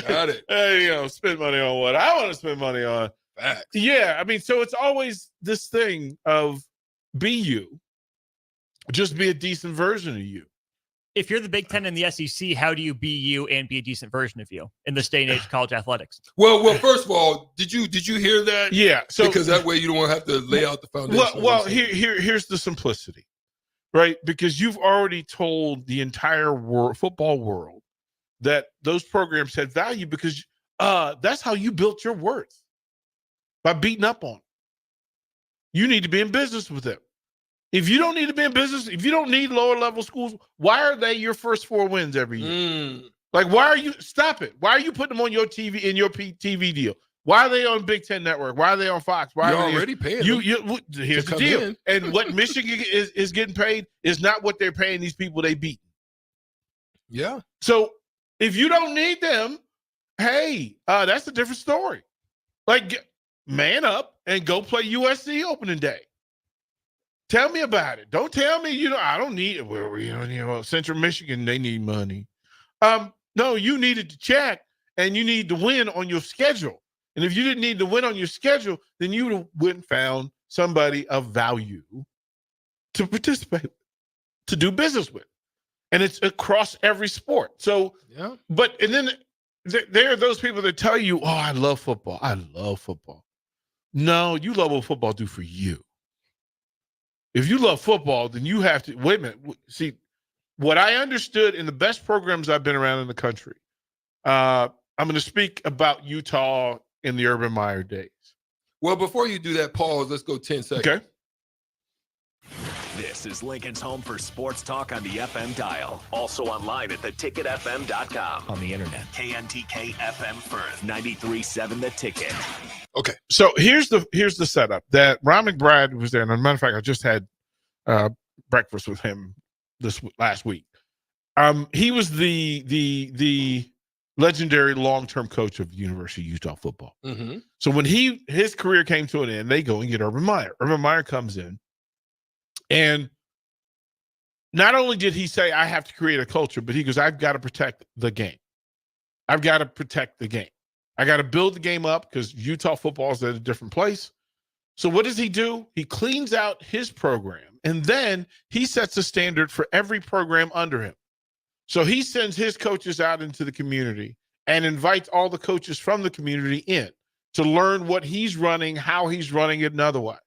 Got it. Spend money on what I want to spend money on. Facts. Yeah, I mean, so it's always this thing of be you. Just be a decent version of you. If you're the Big Ten and the SEC, how do you be you and be a decent version of you in this day and age of college athletics? Well, first of all, did you hear that? Yeah. So because that way you don't have to lay out the foundation. Well, here's the simplicity. Right, because you've already told the entire football world that those programs had value because that's how you built your worth, by beating up on them. You need to be in business with them. If you don't need to be in business, if you don't need lower level schools, why are they your first 4 wins every year? Like, why are you stop it? Why are you putting them on your TV in your TV deal? Why are they on Big Ten Network? Why are they on Fox? Why You're are they already paying here's the deal. in. And what Michigan is getting paid is not what they're paying these people they beat. Yeah. So if you don't need them, hey, that's a different story. Like, man up and go play USC opening day. Tell me about it. Don't tell me, I don't need it. Well, Central Michigan, they need money. No, you needed to check and you need to win on your schedule. And if you didn't need to win on your schedule, then you would have went and found somebody of value to participate, to do business with. And it's across every sport. So, yeah. And then there are those people that tell you, oh, I love football. I love football. No, you love what football do for you. If you love football, then you have to, wait a minute. See, what I understood in the best programs I've been around in the country, I'm going to speak about Utah in the Urban Meyer days. Well, before you do that, pause. Let's go 10 seconds. Okay. This is Lincoln's home for sports talk on the FM dial. Also online at theticketfm.com. On the internet. KNTK FM Firth, 93.7 The Ticket. Okay. So here's the setup that Ron McBride was there. And as a matter of fact, I just had breakfast with him this last week. He was the legendary long-term coach of the University of Utah football. Mm-hmm. So when his career came to an end, they go and get Urban Meyer. Urban Meyer comes in, and not only did he say, I have to create a culture, but he goes, I've got to protect the game. I've got to protect the game. I got to build the game up because Utah football is at a different place. So what does he do? He cleans out his program, and then he sets a standard for every program under him. So he sends his coaches out into the community and invites all the coaches from the community in to learn what he's running, how he's running it, and otherwise.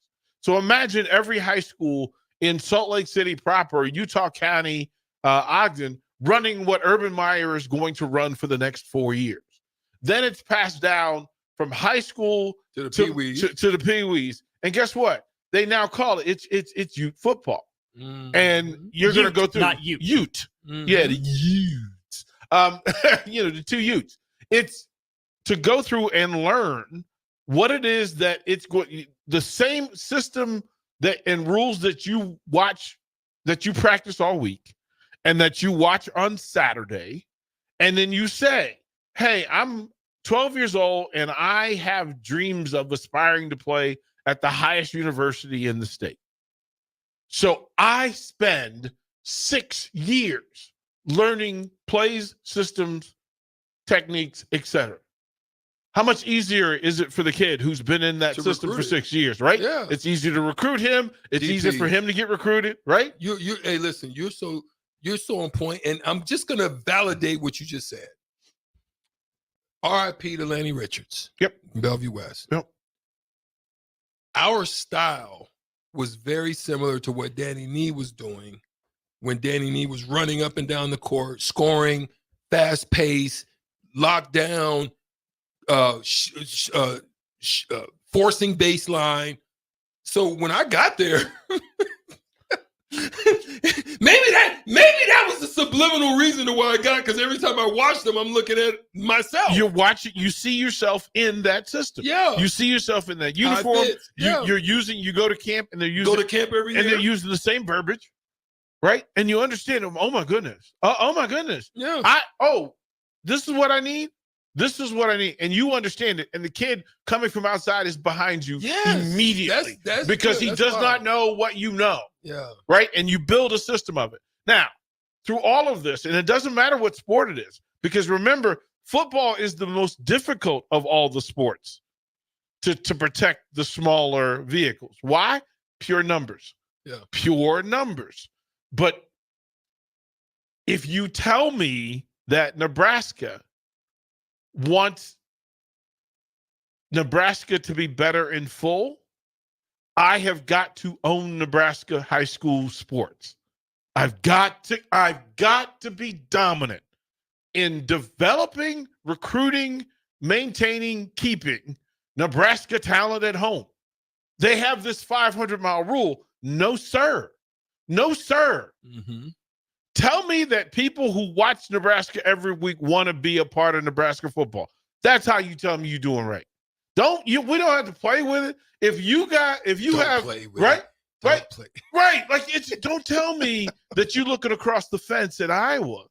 So imagine every high school in Salt Lake City proper, Utah County, Ogden, running what Urban Meyer is going to run for the next 4 years. Then it's passed down from high school to the Pee-wees. To the Pee-wees. And guess what? They now call it, it's Ute football. Mm-hmm. And you're going to go through not Ute. Ute. Mm-hmm. Yeah, the Utes. The 2 Utes. It's to go through and learn what it is that it's going, the same system that and rules that you watch, that you practice all week, and that you watch on Saturday, and then you say, hey, I'm 12 years old and I have dreams of aspiring to play at the highest university in the state. So I spend 6 years learning plays, systems, techniques, etc. How much easier is it for the kid who's been in that system for 6 years, right? Yeah. It's easier to recruit him. It's easier for him to get recruited, right? Hey, listen, you're so on point, and I'm just gonna validate what you just said. R.I.P. to Lanny Richards. Yep. Bellevue West. Yep. Our style was very similar to what Danny Nee was doing when Danny Nee was running up and down the court, scoring, fast pace, lockdown, forcing baseline. So when I got there, maybe that was the subliminal reason to why I got, because every time I watch them, I'm looking at myself. You're watching, you see yourself in that system. Yeah. You see yourself in that uniform. You go to camp and they're using every year. And they're using the same verbiage, right? And you understand them. Oh my goodness. Oh my goodness. Yeah. This is what I need. This is what I need. And you understand it. And the kid coming from outside is behind you immediately. That's because good. he That's does wild. not know what you know. Yeah. Right? And you build a system of it. Now, through all of this, and it doesn't matter what sport it is, because remember, football is the most difficult of all the sports to protect the smaller vehicles. Why? Pure numbers. Yeah. Pure numbers. But if you tell me that Nebraska wants Nebraska to be better in full, I have got to own Nebraska high school sports. I've got to be dominant in developing, recruiting, maintaining, keeping Nebraska talent at home. They have this 500-mile rule. No, sir. No, sir. Mm-hmm. Tell me that people who watch Nebraska every week want to be a part of Nebraska football. That's how you tell me you're doing right. We don't have to play with it. If you have right. Like, don't tell me that you're looking across the fence at Iowa.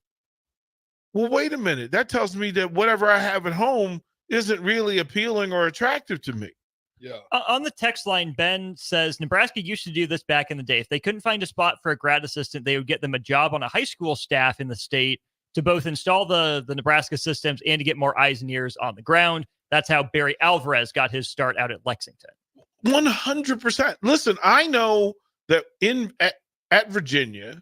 Well, wait a minute. That tells me that whatever I have at home isn't really appealing or attractive to me. Yeah. On the text line, Ben says Nebraska used to do this back in the day. If they couldn't find a spot for a grad assistant, they would get them a job on a high school staff in the state to both install the Nebraska systems and to get more eyes and ears on the ground. That's how Barry Alvarez got his start out at Lexington. 100%. Listen, I know that at Virginia,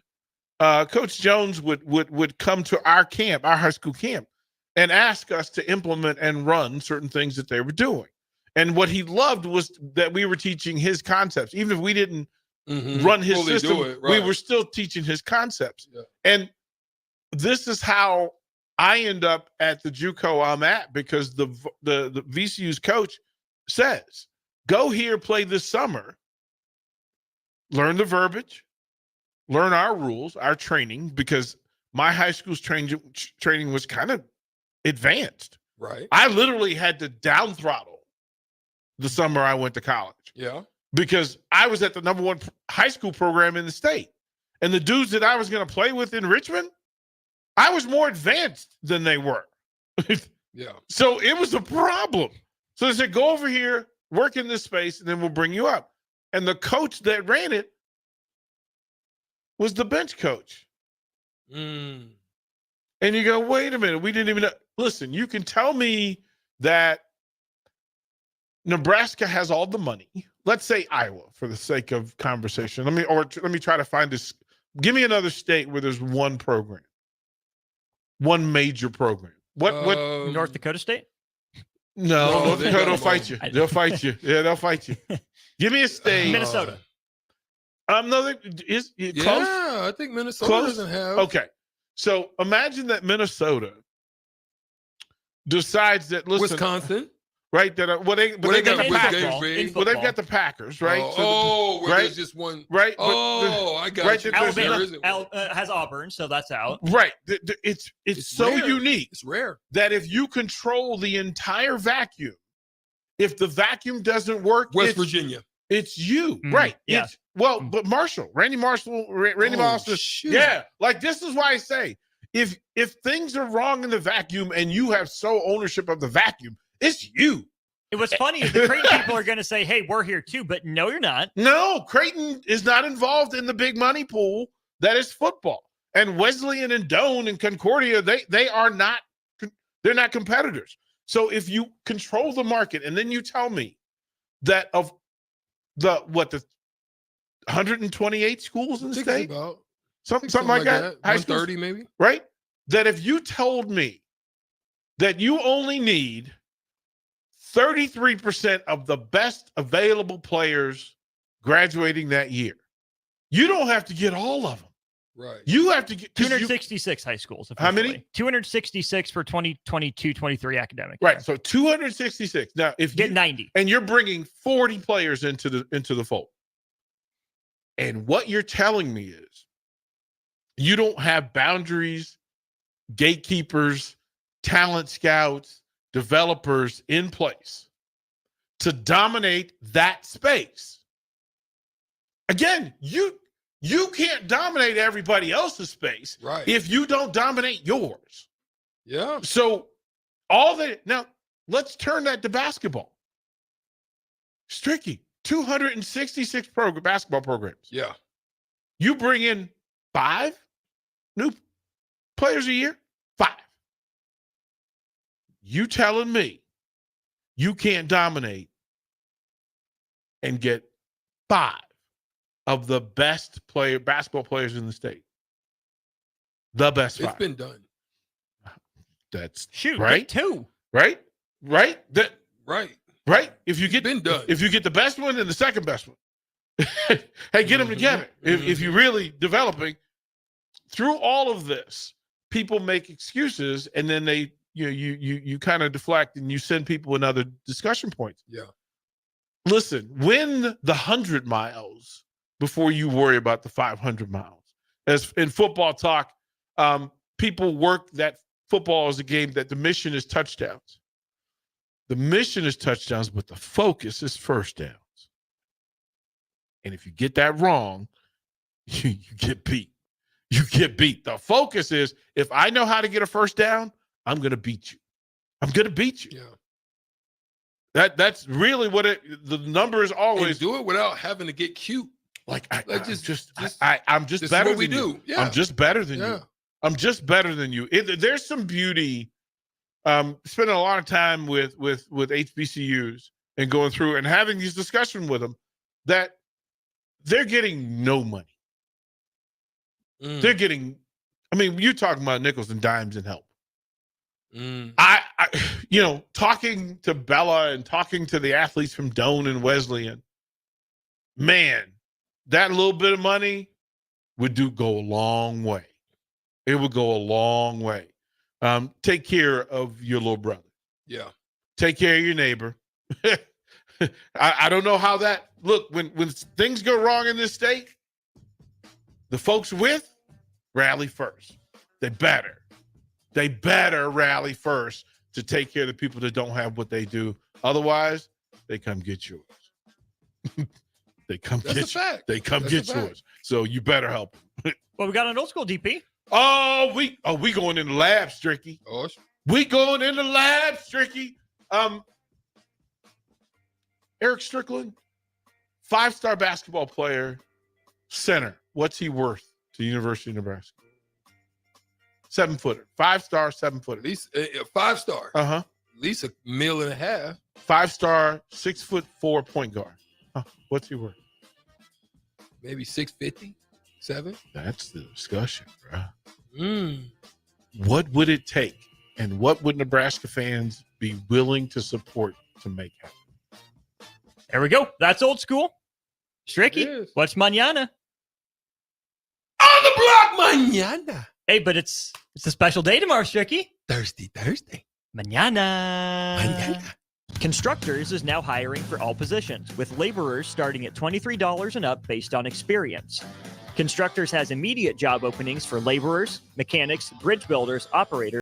Coach Jones would come to our camp, our high school camp, and ask us to implement and run certain things that they were doing. And what he loved was that we were teaching his concepts. Even if we didn't run his fully system, do it, right. we were still teaching his concepts. Yeah. And this is how I end up at the JUCO I'm at, because the VCU's coach says, go here, play this summer, learn the verbiage, learn our rules, our training, because my high school's training was kind of advanced. Right. I literally had to down throttle the summer I went to college. Yeah. Because I was at the number one high school program in the state. And the dudes that I was going to play with in Richmond, I was more advanced than they were. Yeah. So it was a problem. So they said, go over here, work in this space, and then we'll bring you up. And the coach that ran it was the bench coach. Mm. And you go, wait a minute, we didn't even know. Listen, you can tell me that Nebraska has all the money. Let's say Iowa, for the sake of conversation. Let me try to find this. Give me another state where there's one program, one major program. What? North Dakota State? No, North Dakota will fight you. They'll fight you. Yeah, they'll fight you. Give me a state. Minnesota. Another is it close? Yeah, I think Minnesota Close? doesn't have. Okay, so imagine that Minnesota decides that, listen, Wisconsin, right? That they got the Packers. Well, they've got the Packers, right? Where there's just one. Right. I got right, you. Alabama has Auburn, so that's out. Right. It's so rare. unique. It's rare that if you control the entire vacuum, if the vacuum doesn't work, West Virginia. It's you, Mm, right? yeah. It's but Randy Marshall, yeah. Like this is why I say if things are wrong in the vacuum and you have sole ownership of the vacuum, it's you. And what's funny is the Creighton people are going to say, "Hey, we're here too," but no, you're not. No, Creighton is not involved in the big money pool that is football. And Wesleyan and Doane and Concordia, they are not. They're not competitors. So if you control the market and then you tell me that of the 128 schools in the state, something like that, 130 maybe, right? That if you told me that you only need 33% of the best available players graduating that year, you don't have to get all of them. Right. You have to get 266 high schools. How many? 266 for 2022-23 academic. Right. So 266. Now, if get you 90, and you're bringing 40 players into the fold, and what you're telling me is you don't have boundaries, gatekeepers, talent scouts, developers in place to dominate that space. Again, you can't dominate everybody else's space if you don't dominate yours. Yeah. So now let's turn that to basketball. Stricky, 266 basketball programs. Yeah. You bring in 5 new players a year? 5. You telling me you can't dominate and get 5 of the best basketball players in the state? The best 5. It's been done. That's right. 2. Right? Right. If you get been done. If you get the best one and the second best one, hey, get them together. If you're really developing through all of this, people make excuses and then they you kind of deflect and you send people another discussion points. Yeah. Listen, win the 100 miles before you worry about the 500 miles. As in football talk, people work that football is a game that the mission is touchdowns. The mission is touchdowns, but the focus is first downs. And if you get that wrong, you get beat. You get beat. The focus is, if I know how to get a first down, I'm going to beat you. I'm going to beat you. Yeah. That's really what the number is always. And do it without having to get cute. I'm just better than you. Yeah. I'm just better than you. I'm just better than you. There's some beauty. Spending a lot of time with HBCUs and going through and having these discussions with them that they're getting no money. They're getting, you're talking about nickels and dimes and help. I talking to Bella and talking to the athletes from Doane and Wesleyan, man, that little bit of money would go a long way. It would go a long way. Take care of your little brother. Yeah. Take care of your neighbor. I don't know how that look when things go wrong in this state. The folks rally first. They better rally first to take care of the people that don't have what they do. Otherwise, they come get yours. They come get yours. So you better help them. Well, we got an old school DP. We going in the lab, Stricky. We going in the lab, Stricky. Eric Strickland, 5-star basketball player, center. What's he worth to the University of Nebraska? 7-footer, 5-star, 7-footer. At least 5-star. At least $1.5 million. 5-star, 6'4" point guard. What's he worth? Maybe 650, 7. That's the discussion, bro. What would it take, and what would Nebraska fans be willing to support to make happen? There we go. That's old school. Stricky, what's mañana? On the block, mañana. Hey, but it's a special day tomorrow, Stricky. Thursday. Mañana. Constructors is now hiring for all positions, with laborers starting at $23 and up based on experience. Constructors has immediate job openings for laborers, mechanics, bridge builders, operators,